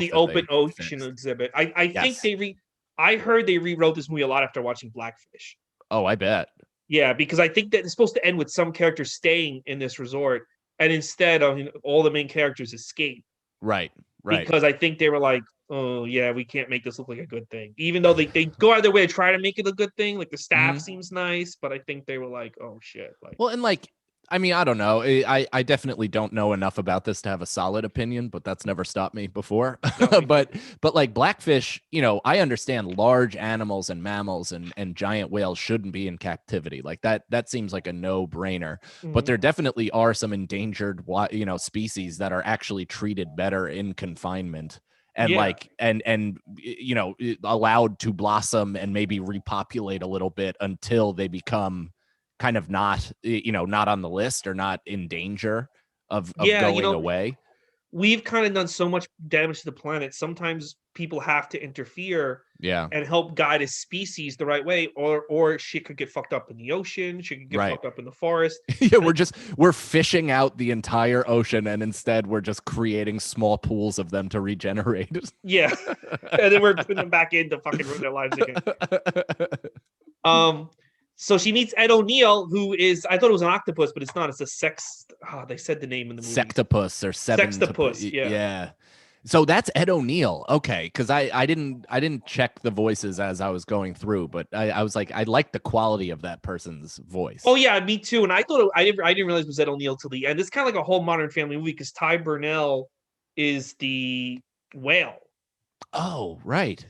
the open ocean exhibit. I think I heard they rewrote this movie a lot after watching Blackfish. Oh, I bet. Yeah, because I think that it's supposed to end with some characters staying in this resort, and instead of all the main characters escape. Right. Because I think they were like, oh yeah, we can't make this look like a good thing. Even though they go out of their way to try to make it a good thing. Like the staff seems nice, but I think they were like, oh shit. Like, well, and like, I mean, I don't know. I definitely don't know enough about this to have a solid opinion, but that's never stopped me before. No, but like Blackfish, I understand large animals and mammals and giant whales shouldn't be in captivity. Like that seems like a no-brainer. But there definitely are some endangered species that are actually treated better in confinement. And allowed to blossom and maybe repopulate a little bit until they become kind of not on the list or not in danger of going away. We've kind of done so much damage to the planet. Sometimes people have to interfere and help guide a species the right way, or shit could get fucked up in the ocean, shit could get fucked up in the forest. We're fishing out the entire ocean, and instead we're just creating small pools of them to regenerate. Yeah. And then we're putting them back in to fucking ruin their lives again. So she meets Ed O'Neill, who is, I thought it was an octopus, but it's not. It's a they said the name in the movie. Sextopus or Sextopus, yeah. So that's Ed O'Neill. Okay, because I didn't check the voices as I was going through, but I was like, I like the quality of that person's voice. Oh yeah, me too. And I thought I didn't realize it was Ed O'Neill till the end. It's kind of like a whole Modern Family movie because Ty Burnell is the whale. Oh, right.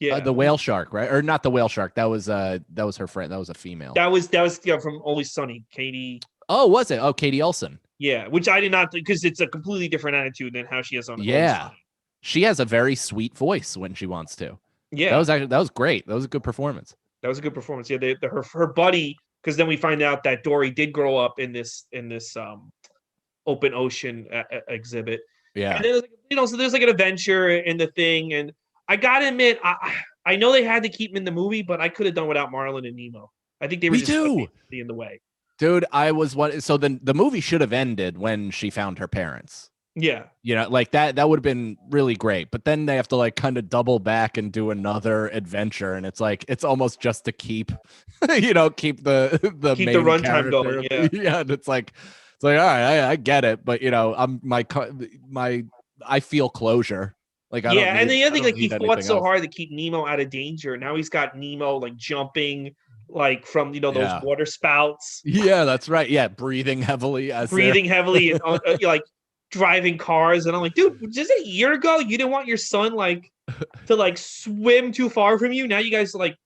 Yeah, the whale shark, right? Or not the whale shark. That was her friend. That was a female. That was from Always Sunny, Katie. Oh, was it? Oh, Katie Olsen. Yeah, which I did not, because it's a completely different attitude than how she has on. Yeah, she has a very sweet voice when she wants to. Yeah, that was great. That was a good performance. Yeah, her buddy, because then we find out that Dory did grow up in this open ocean exhibit. Yeah, and then, so there's like an adventure in the thing, and I gotta admit, I know they had to keep him in the movie, but I could have done without Marlin and Nemo. I think they were in the way. Dude, so the movie should have ended when she found her parents. Yeah. Like that would have been really great. But then they have to like kind of double back and do another adventure. And it's like, it's almost just to keep the main runtime going. Yeah. Yeah. And it's like, all right, I get it. But I feel closure. Like, and the other thing, like, he fought so hard to keep Nemo out of danger. Now he's got Nemo like jumping like from those water spouts. Yeah, that's right. Yeah, breathing heavily and like driving cars. And I'm like, dude, just a year ago you didn't want your son like to like swim too far from you. Now you guys like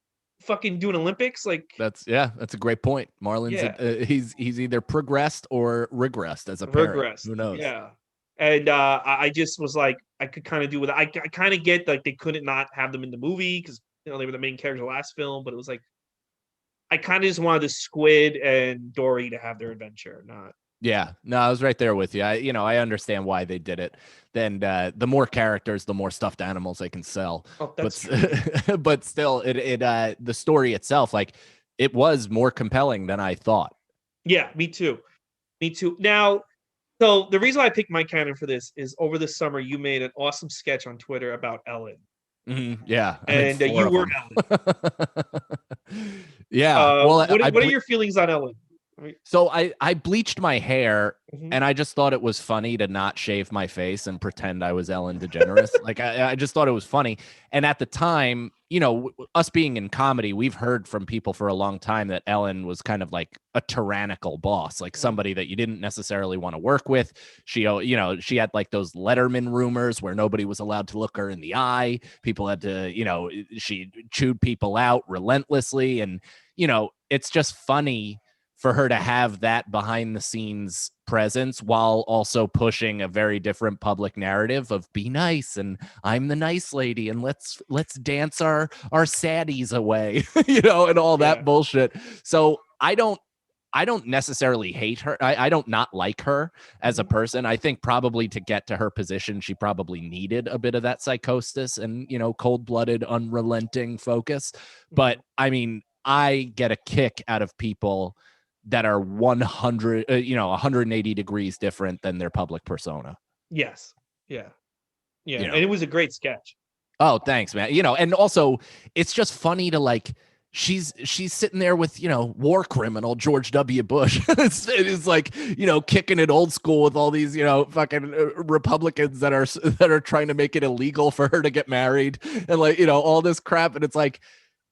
fucking doing Olympics. Like that's a great point. Marlin's he's either progressed or regressed as a parent. Who knows? Yeah. And I just was like, I could kind of do with it. I kind of get like they couldn't not have them in the movie because they were the main characters of the last film, but it was like I kind of just wanted the Squid and Dory to have their adventure, not. Yeah, no, I was right there with you. I understand why they did it. Then the more characters, the more stuffed animals they can sell. Oh, that's but still, the story itself, like, it was more compelling than I thought. Yeah, me too. Now, so the reason why I picked Mike Cannon for this is over the summer you made an awesome sketch on Twitter about Ellen. Mm-hmm. Yeah, and you were Ellen. Yeah. Well, what are your feelings on Ellen? So I bleached my hair, and I just thought it was funny to not shave my face and pretend I was Ellen DeGeneres. Like I just thought it was funny. And at the time, us being in comedy, we've heard from people for a long time that Ellen was kind of like a tyrannical boss, like somebody that you didn't necessarily want to work with. She had like those Letterman rumors where nobody was allowed to look her in the eye. People had to, she chewed people out relentlessly. And, it's just funny for her to have that behind the scenes presence while also pushing a very different public narrative of be nice and I'm the nice lady and let's dance our saddies away, and all that bullshit. So I don't necessarily hate her. I don't not like her as a person. I think probably to get to her position, she probably needed a bit of that psychosis and, cold-blooded, unrelenting focus. But I mean, I get a kick out of people that are 180 degrees different than their public persona. Yes. Yeah. And it was a great sketch. Oh, thanks, man. And also it's just funny to like she's sitting there with, war criminal George W. Bush. It's like, kicking it old school with all these, fucking Republicans that are trying to make it illegal for her to get married and like, all this crap. And it's like,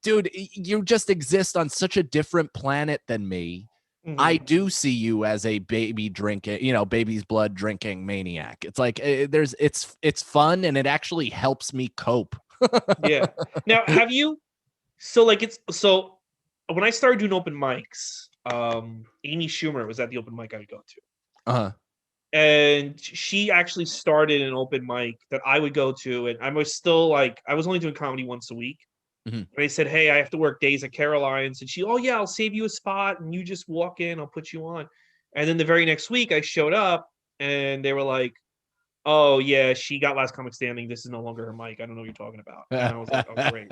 dude, you just exist on such a different planet than me. I do see you as a baby drinking, baby's blood drinking maniac. It's like it's fun and it actually helps me cope. Yeah. Now, have you? So when I started doing open mics, Amy Schumer was at the open mic I would go to. Uh-huh. And she actually started an open mic that I would go to, and I was still like, I was only doing comedy once a week. And I said, hey, I have to work days at Caroline's. And she, oh yeah, I'll save you a spot and you just walk in, I'll put you on. And then the very next week I showed up and they were like, oh yeah, she got last comic standing. This is no longer her mic. I don't know what you're talking about. And I was like, oh great.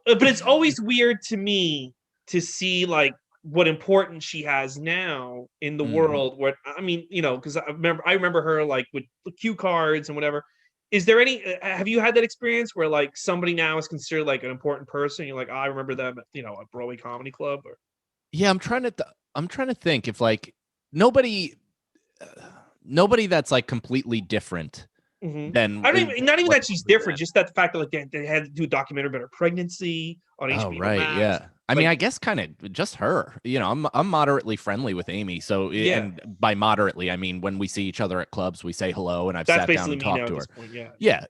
But it's always weird to me to see like what importance she has now in the world. Where I mean, because I remember her like with cue cards and whatever. Is there any? Have you had that experience where like somebody now is considered like an important person? You're like, oh, I remember them, at Broadway Comedy Club. Or yeah, I'm trying to think if like nobody that's like completely different than. I don't even, not even that she's different, just that the fact that like they had to do a documentary about her pregnancy on HBO right, Max. yeah. I mean, I guess kind of just her. I'm moderately friendly with Amy, so and by moderately, I mean when we see each other at clubs, we say hello, and I've sat down and talked to her. Point, yeah,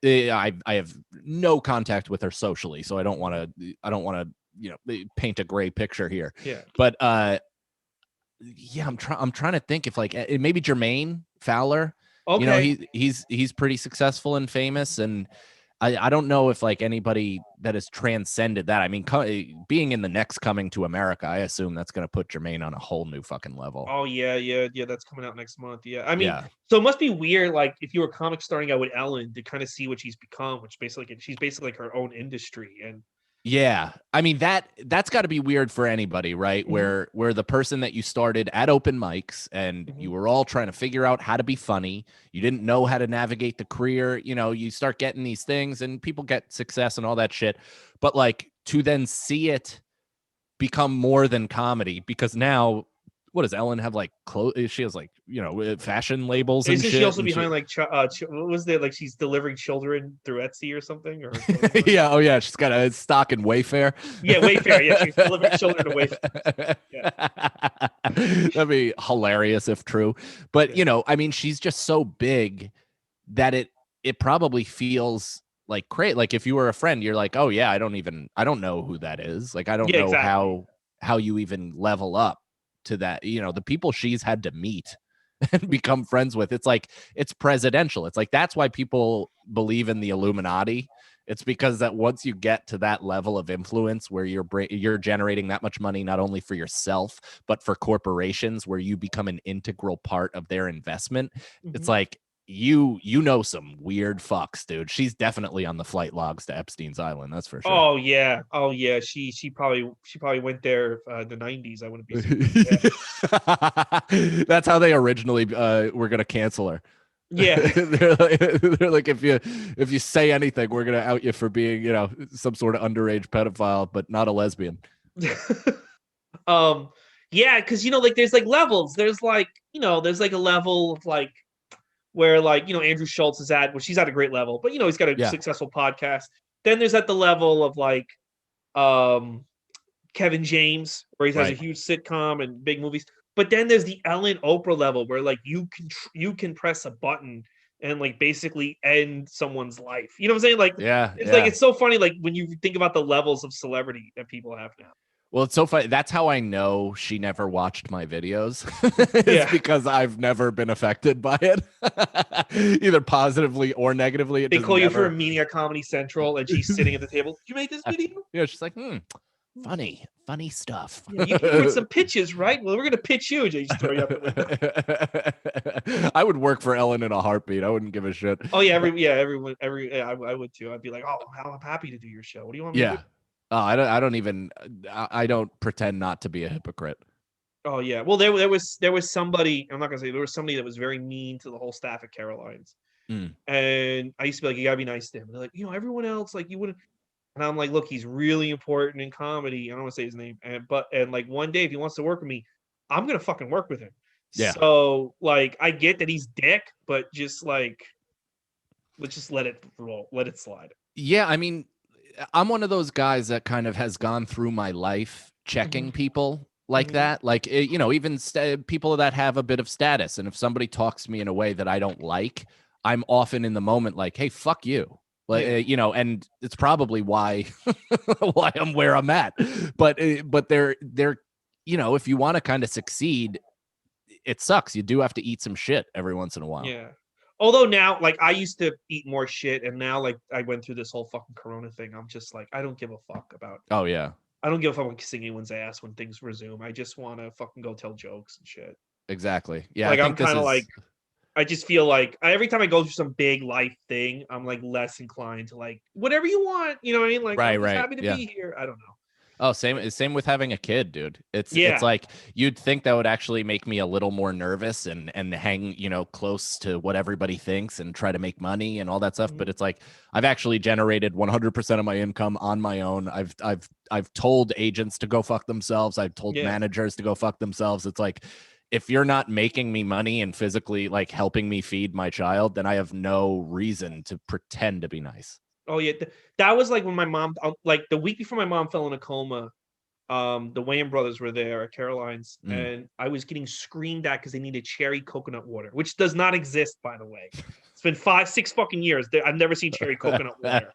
I have no contact with her socially, so I don't want to paint a gray picture here. Yeah, but yeah, I'm trying to think if like maybe Jermaine Fowler. Okay. He's pretty successful and famous, and I don't know if like anybody that has transcended that. I mean, being in the next Coming to America, I assume that's going to put Jermaine on a whole new fucking level. Oh yeah. That's coming out next month. Yeah, I mean, so it must be weird, like if you were a comic starting out with Ellen, to kind of see what she's become, which she's basically like her own industry. And yeah, I mean that's got to be weird for anybody, right? Where the person that you started at open mics and you were all trying to figure out how to be funny, you didn't know how to navigate the career, you start getting these things and people get success and all that shit, but like to then see it become more than comedy, because now what does Ellen have, like clothes? She has like fashion labels and isn't shit. She also behind like what was there, like she's delivering children through Etsy or something? Or yeah, oh yeah, she's got a stock in Wayfair. Yeah, Wayfair. Yeah, she's delivering children to Wayfair. Yeah. That'd be hilarious if true. But I mean, she's just so big that it probably feels like great. Like if you were a friend, you're like, oh yeah, I don't know who that is. Like I don't know exactly. how you even level up to that. The people she's had to meet and become friends with. It's like it's presidential. It's like that's why people believe in the Illuminati. It's because that once you get to that level of influence where you're generating that much money, not only for yourself, but for corporations, where you become an integral part of their investment. It's like, you know some weird fucks, dude. She's definitely on the flight logs to Epstein's Island, that's for sure. Oh yeah. She probably went there the 90s. I wouldn't be surprised. That's how they originally were gonna cancel her. Yeah. they're like, if you say anything, we're gonna out you for being some sort of underage pedophile, but not a lesbian. Yeah, because like there's like levels. There's like there's like a level of like where like Andrew Schultz is at, well, she's at a great level, but he's got a successful podcast. Then there's at the level of like Kevin James, where he has a huge sitcom and big movies. But then there's the Ellen Oprah level, where like you can press a button and like basically end someone's life. You know what I'm saying? Like like it's so funny, like when you think about the levels of celebrity that people have now. Well, it's so funny. That's how I know she never watched my videos. It's because I've never been affected by it, either positively or negatively. They call you for a meeting at Comedy Central, and she's sitting at the table. You made this video? Yeah, she's like, funny stuff. Yeah, you put some pitches, right? Well, we're gonna pitch you. Just throw you up the window. I would work for Ellen in a heartbeat. I wouldn't give a shit. Oh yeah, I would too. I'd be like, oh, I'm happy to do your show. What do you want me to do? Oh, I don't pretend not to be a hypocrite. Oh yeah. Well, there was somebody, I'm not gonna say, there was somebody that was very mean to the whole staff at Caroline's. And I used to be like, you gotta be nice to him. They're like, everyone else, like you wouldn't. And I'm like, look, he's really important in comedy. I don't want to say his name, and like one day if he wants to work with me, I'm gonna fucking work with him. Yeah. So like I get that he's dick, but just like let's just let it roll, let it slide. Yeah, I mean, I'm one of those guys that kind of has gone through my life checking people like that. Like, you know, even people that have a bit of status. And if somebody talks to me in a way that I don't like, I'm often in the moment like, hey, fuck you. Like, you know, and it's probably why why I'm where I'm at. But they're, you know, if you want to kind of succeed, it sucks. You do have to eat some shit every once in a while. Yeah. Although now, like I used to eat more shit, and now like I went through this whole fucking Corona thing. I'm just like, I don't give a fuck about. Oh yeah. I don't give a fuck about kissing anyone's ass when things resume. I just want to fucking go tell jokes and shit. Exactly. Yeah. Like I I'm think this kind of is like, I just feel like every time I go through some big life thing, I'm like less inclined to like whatever you want. You know what I mean? Like I'm just happy to be here. I don't know. Oh, same with having a kid, dude. It's Yeah. like you'd think that would actually make me a little more nervous and hang, you know, close to what everybody thinks and try to make money and all that stuff. But it's like I've actually generated 100% of my income on my own. I've told agents to go fuck themselves. I've told managers to go fuck themselves. It's like if you're not making me money and physically like helping me feed my child, then I have no reason to pretend to be nice. Oh yeah, that was like when my mom, like the week before my mom fell in a coma. The Wayans brothers were there at Caroline's, and I was getting screamed at because they needed cherry coconut water, which does not exist, by the way. It's been 5-6 fucking years. I've never seen cherry coconut water.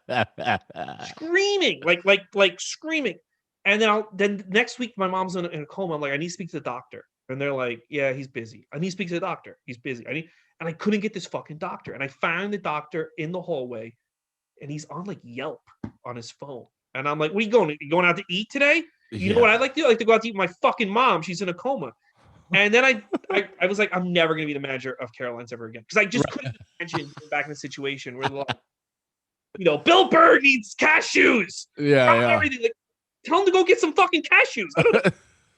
Screaming, like screaming. And then next week, my mom's in a coma. I'm like, I need to speak to the doctor, and they're like, yeah, he's busy. I need to speak to the doctor. He's busy. And I couldn't get this fucking doctor, and I found the doctor in the hallway. And he's on like Yelp on his phone. And I'm like, what are you going? You going out to eat today? You know what I like to do? I like to go out to eat with my fucking mom. She's in a coma. And then I was like, I'm never going to be the manager of Caroline's ever again. Because I just couldn't imagine being back in a situation where, like, you know, Bill Burr needs cashews. Everything. Like, tell him to go get some fucking cashews. I don't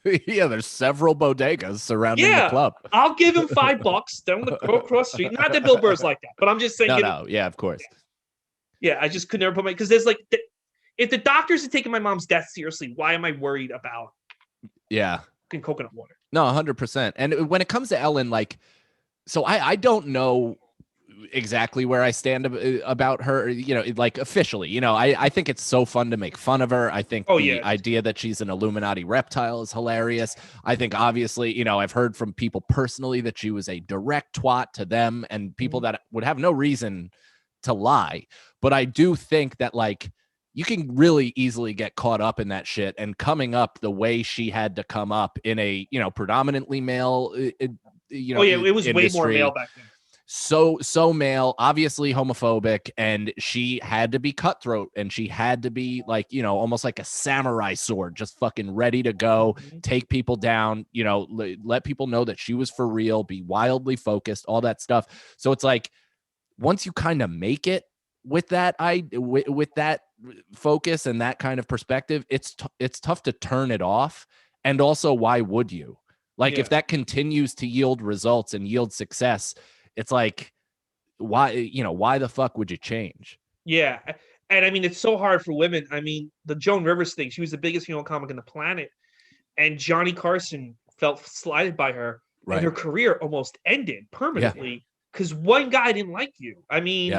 know. Yeah, there's several bodegas surrounding the club. I'll give him $5. Then I'm going to go across the street. Not that Bill Burr's like that, but I'm just saying. Yeah, of course. Yeah, I just could never put because there's like, if the doctors are taking my mom's death seriously, why am I worried about coconut water? No, 100%. And when it comes to Ellen, like, so I don't know exactly where I stand about her, you know, like officially, you know, I think it's so fun to make fun of her. I think the idea that she's an Illuminati reptile is hilarious. I think obviously, you know, I've heard from people personally that she was a direct twat to them and people that would have no reason to lie. But I do think that like you can really easily get caught up in that shit, and coming up the way she had to come up in a, you know, predominantly male, you know, it was industry, way more male back then. So male, obviously homophobic, and she had to be cutthroat, and she had to be like, you know, almost like a samurai sword, just fucking ready to go, take people down, you know, let people know that she was for real, be wildly focused, all that stuff. So it's like, once you kind of make it with that, with that focus and that kind of perspective, it's tough to turn it off. And also, why would you? Like, if that continues to yield results and yield success, it's like, why the fuck would you change? Yeah. And I mean, it's so hard for women. I mean, the Joan Rivers thing, she was the biggest female comic on the planet. And Johnny Carson felt slighted by her. And her career almost ended permanently. Because one guy didn't like you. I mean,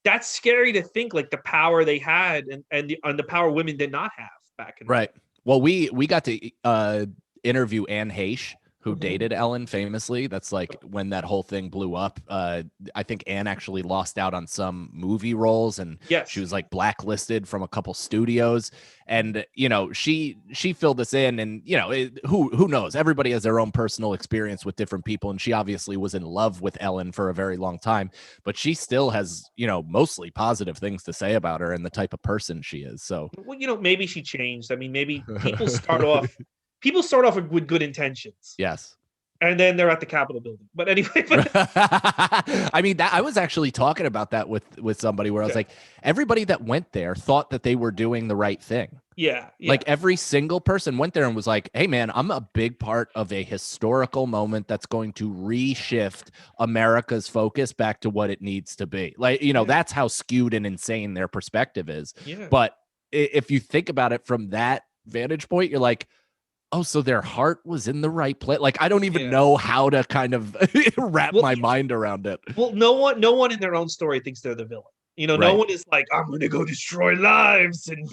that's scary to think, like the power they had and the power women did not have back in the day. Well, we got to interview Anne Heche, who dated Ellen famously. That's like when that whole thing blew up. I think Anne actually lost out on some movie roles, and she was like blacklisted from a couple studios. And you know, she filled this in, and you know, who knows? Everybody has their own personal experience with different people, and she obviously was in love with Ellen for a very long time. But she still has, you know, mostly positive things to say about her and the type of person she is. So, well, you know, maybe she changed. I mean, maybe people start off. People start off with good intentions. Yes. And then they're at the Capitol building. But anyway. I mean, I was actually talking about that with somebody where I was like, everybody that went there thought that they were doing the right thing. Yeah. Like every single person went there and was like, hey, man, I'm a big part of a historical moment that's going to reshift America's focus back to what it needs to be. Like, you know, that's how skewed and insane their perspective is. Yeah. But if you think about it from that vantage point, you're like, oh, so their heart was in the right place. Like, I don't even know how to kind of wrap my mind around it. Well, no one in their own story thinks they're the villain. You know, no one is like, I'm gonna go destroy lives and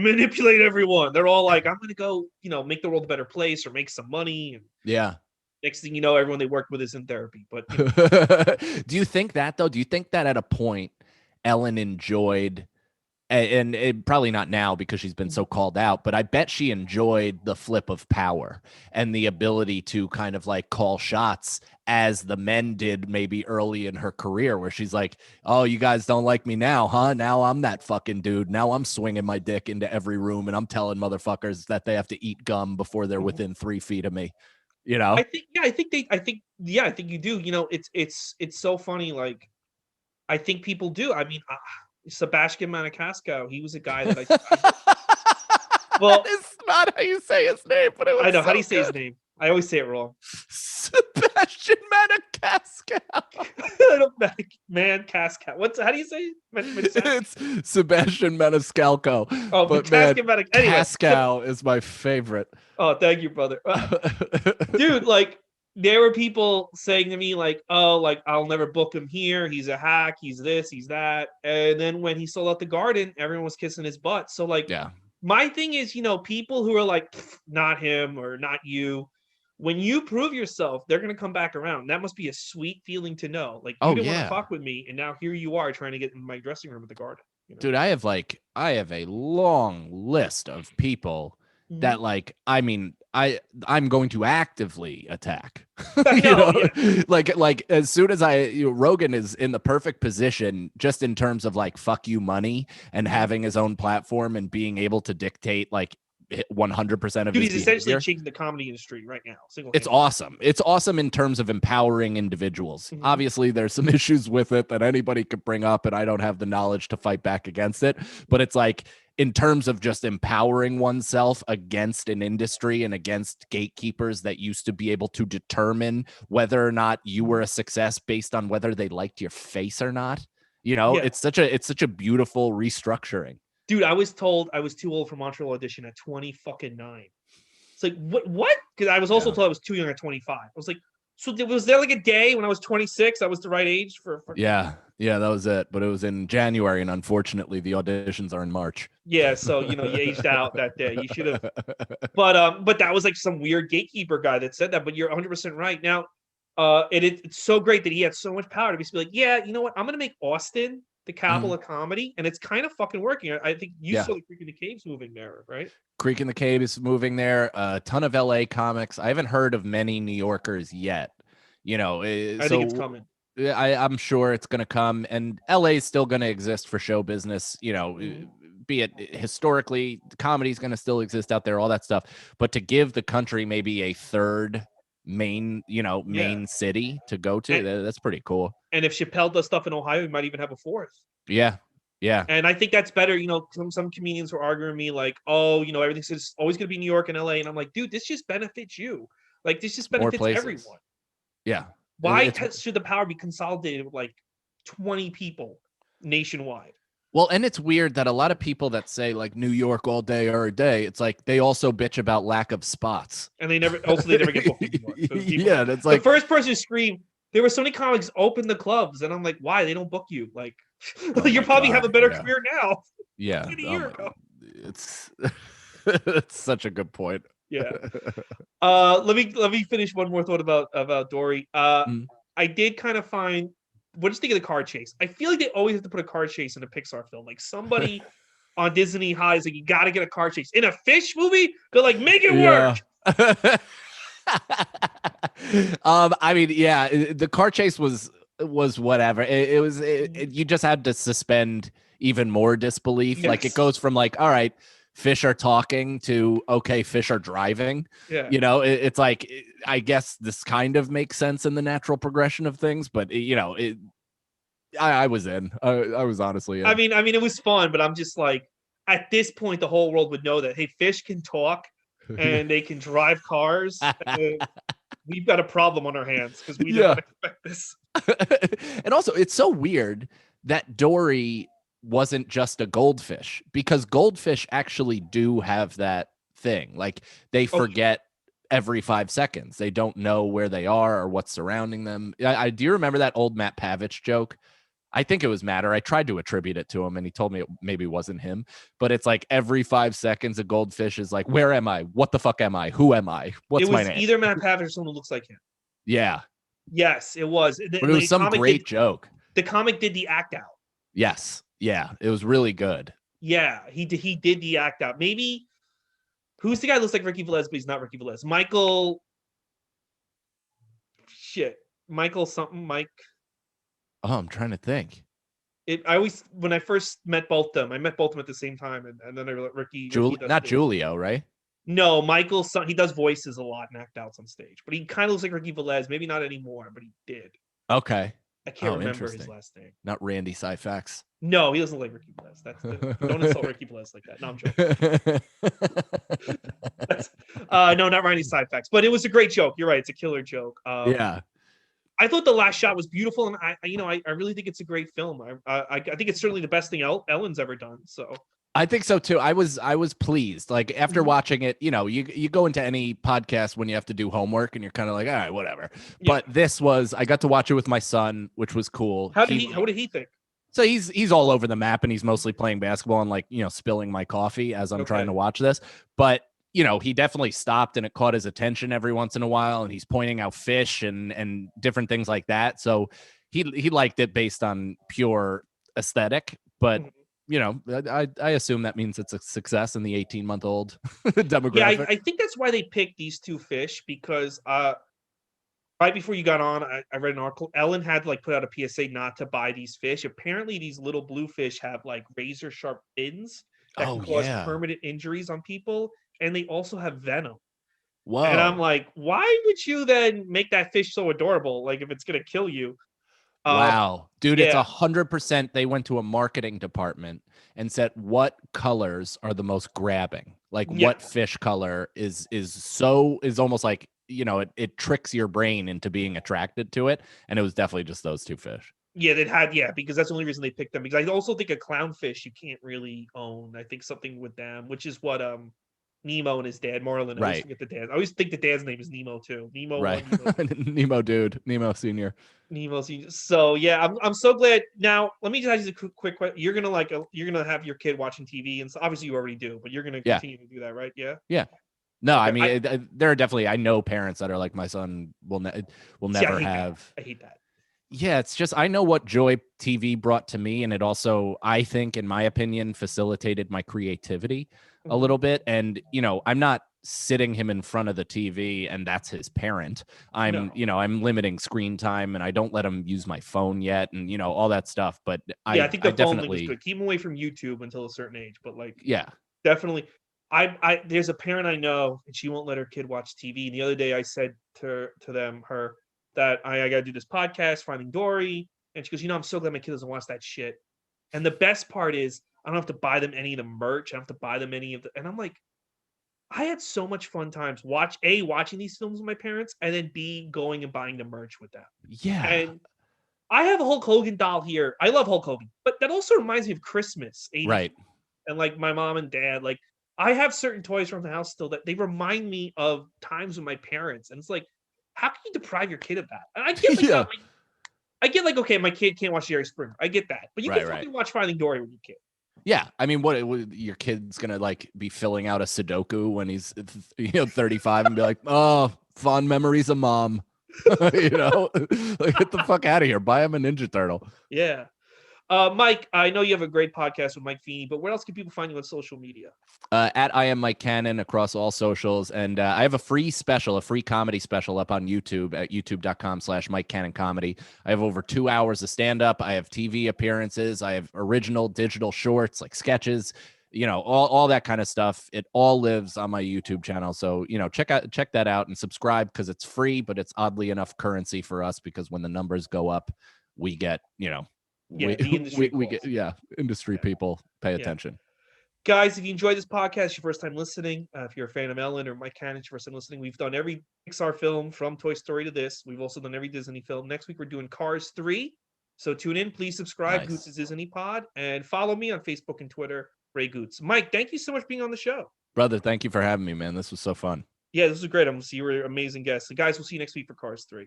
manipulate everyone. They're all like, I'm gonna go, make the world a better place or make some money. And next thing you know, everyone they work with is in therapy. But do you think that though? Do you think that at a point Ellen enjoyed, and probably not now because she's been so called out, but I bet she enjoyed the flip of power and the ability to kind of like call shots as the men did maybe early in her career, where she's like, oh, you guys don't like me now, huh? Now I'm that fucking dude. Now I'm swinging my dick into every room and I'm telling motherfuckers that they have to eat gum before they're within 3 feet of me. I think you do. It's so funny. Like, I think people do. I mean, Sebastian Maniscalco, he was a guy that I well, it's not how you say his name, but it was I know how do you say his name? I always say it wrong. Sebastian Maniscalco. Maniscalco. How do you say it? It's Sebastian Maniscalco. Oh, but Maniscalco is my favorite. Oh, thank you, brother. Dude, like, there were people saying to me, like, oh, like, I'll never book him here. He's a hack. He's this, he's that. And then when he sold out the Garden, everyone was kissing his butt. So, like, my thing is, people who are like, not him or not you, when you prove yourself, they're going to come back around. That must be a sweet feeling to know. Like, you didn't want to fuck with me, and now here you are trying to get in my dressing room at the Garden. Dude, I have a long list of people that, like, I mean, I'm going to actively attack. Like as soon as Rogan is in the perfect position, just in terms of like fuck you money and having his own platform and being able to dictate like 100% of Dude, his he's essentially changing the comedy industry right now. It's awesome. It's awesome in terms of empowering individuals. Obviously, there's some issues with it that anybody could bring up, and I don't have the knowledge to fight back against it. But it's like, in terms of just empowering oneself against an industry and against gatekeepers that used to be able to determine whether or not you were a success based on whether they liked your face or not. It's such a beautiful restructuring. Dude, I was told I was too old for Montreal audition at 29. It's like, what? Because I was also told I was too young at 25. I was like, so was there like a day when I was 26 I was the right age for Yeah, that was it. But it was in January, and unfortunately the auditions are in March. Yeah, so you aged out that day. You should have. But that was like some weird gatekeeper guy that said that. But you're 100% right. Now, it's so great that he had so much power to be like, yeah, you know what? I'm gonna make Austin the capital of comedy, and it's kind of fucking working. I think you saw the Creek in the Caves moving there, right? Creek in the Caves moving there. A ton of LA comics. I haven't heard of many New Yorkers yet. I think it's coming. I'm sure it's going to come, and LA is still going to exist for show business. Be it historically, comedy is going to still exist out there, all that stuff. But to give the country maybe a third main city to go to, that's pretty cool. And if Chappelle does stuff in Ohio, we might even have a fourth. Yeah. And I think that's better. Some comedians were arguing with me like, oh, everything's always going to be New York and LA. And I'm like, dude, this just benefits you. Like, this just benefits everyone. Yeah. Why should the power be consolidated with like 20 people nationwide? Well, and it's weird that a lot of people that say like New York all day every day, it's like they also bitch about lack of spots. And they never get booked in New York. So yeah, that's like the first person to scream, there were so many comics open the clubs, and I'm like, why? They don't book you. Like, you probably have a better career now. Yeah. A year ago. It's such a good point. Yeah. Let me finish one more thought about Dory. I did kind of find, what did you think of the car chase? I feel like they always have to put a car chase in a Pixar film. Like, somebody on Disney High is like, you got to get a car chase in a fish movie. They're like, make it work. I mean, the car chase was whatever. It was you just had to suspend even more disbelief. Yes. Like, it goes from like, all right, fish are talking to, okay, fish are driving. Yeah. It's like, I guess this kind of makes sense in the natural progression of things, but I was in. I was honestly in. I mean, it was fun, but I'm just like, at this point, the whole world would know that, hey, fish can talk and they can drive cars. We've got a problem on our hands because we didn't expect this. And also, it's so weird that Dory wasn't just a goldfish, because goldfish actually do have that thing. Like they forget every 5 seconds. They don't know where they are or what's surrounding them. I do you remember that old Matt Pavich joke? I think it was Matt, or I tried to attribute it to him, and he told me it maybe wasn't him. But it's like every 5 seconds, a goldfish is like, "Where am I? What the fuck am I? Who am I? What's my name?" It was either Matt Pavich or someone who looks like him. Yeah. Yes, it was. But it was some great joke. The comic did the act out. Yes. Yeah. It was really good. Yeah, he did the act out. Maybe who's the guy who looks like Ricky Velez, but he's not Ricky Velez? Michael something, Mike. Oh, I'm trying to think. When I first met both of them, I met both of them at the same time, and then I realized Ricky not Julio, right? No, Michael's son. He does voices a lot and act outs on stage, but he kind of looks like Ricky Velez. Maybe not anymore, but he did. Okay. I can't remember his last name. Not Randy Syfax. No, he doesn't look like Ricky Velez. Don't insult Ricky Velez like that. No, I'm joking. No, not Randy Syfax. But it was a great joke. You're right. It's a killer joke. Yeah. I thought The Last Shot was beautiful, and I really think it's a great film. I think it's certainly the best thing Ellen's ever done. So I think so too. I was pleased. Like after watching it, you go into any podcast when you have to do homework and you're kind of like, all right, whatever. Yeah. But I got to watch it with my son, which was cool. What did he think? So he's all over the map, and he's mostly playing basketball and like, spilling my coffee as I'm trying to watch this. But he definitely stopped, and it caught his attention every once in a while, and he's pointing out fish and different things like that. So he liked it based on pure aesthetic, but I assume that means it's a success in the 18-month-old demographic. Yeah, I think that's why they picked these two fish, because right before you got on, I read an article. Ellen had to put out a PSA not to buy these fish. Apparently, these little blue fish have razor sharp fins that can cause permanent injuries on people, and they also have venom. Whoa! And I'm like, why would you then make that fish so adorable? Like if it's gonna kill you. Wow, dude, it's 100%. They went to a marketing department and said, what colors are the most grabbing? Like what fish color is almost like, it tricks your brain into being attracted to it. And it was definitely just those two fish. Yeah, because that's the only reason they picked them. Because I also think a clownfish you can't really own. I think something with them, which is what Nemo and his dad, Marlin. I always forget the dad. I always think the dad's name is Nemo too. Nemo, right? Nemo dude, Nemo Senior. Nemo Senior. So yeah, I'm so glad. Now let me just ask you a quick question. You're gonna have your kid watching TV, and so obviously you already do, but you're gonna continue to do that, right? Yeah. Yeah. No, I mean there are definitely, I know parents that are like, my son will never have. I hate that. Yeah, it's just, I know what joy TV brought to me, and it also, I think, in my opinion, facilitated my creativity a little bit. And I'm not sitting him in front of the TV and that's his parent. I'm limiting screen time, and I don't let him use my phone yet, and all that stuff. But I think the phone thing is good. Keep him away from YouTube until a certain age. But definitely. I there's a parent I know, and she won't let her kid watch TV. And the other day I said to her that I got to do this podcast, Finding Dory. And she goes, I'm so glad my kid doesn't watch that shit. And the best part is I don't have to buy them any of the merch. I don't have to buy them any of the, and I'm like, I had so much fun times watching these films with my parents, and then B, going and buying the merch with them. Yeah. And I have a Hulk Hogan doll here. I love Hulk Hogan, but that also reminds me of Christmas. 80s. Right. And my mom and dad, I have certain toys from the house still that they remind me of times with my parents. And it's like, how can you deprive your kid of that? And I get I get okay, my kid can't watch Jerry Springer. I get that. But you can fucking watch Finding Dory with your kid. Yeah. I mean, what your kid's going to be filling out a Sudoku when he's 35 and be like, oh, fond memories of mom. Get the fuck out of here. Buy him a Ninja Turtle. Yeah. Mike, I know you have a great podcast with Mike Feeney, but where else can people find you on social media? At I am Mike Cannon across all socials. And I have a free comedy special up on YouTube at youtube.com/Mike Cannon Comedy. I have over 2 hours of stand-up. I have TV appearances. I have original digital shorts, like sketches, all that kind of stuff. It all lives on my YouTube channel. So, check that out and subscribe, because it's free, but it's oddly enough currency for us, because when the numbers go up, we get, industry people pay attention. Guys, if you enjoyed this podcast, your first time listening, if you're a fan of Ellen or Mike Cannon, your first time listening, we've done every Pixar film from Toy Story to this. We've also done every Disney film. Next week, we're doing Cars 3. So tune in, please subscribe. Nice. Goots' Disney Pod, and follow me on Facebook and Twitter, Ray Goots. Mike, thank you so much for being on the show. Brother, thank you for having me, man. This was so fun. Yeah, this was great. I'm see you were an amazing guest. The guys, we'll see you next week for Cars 3.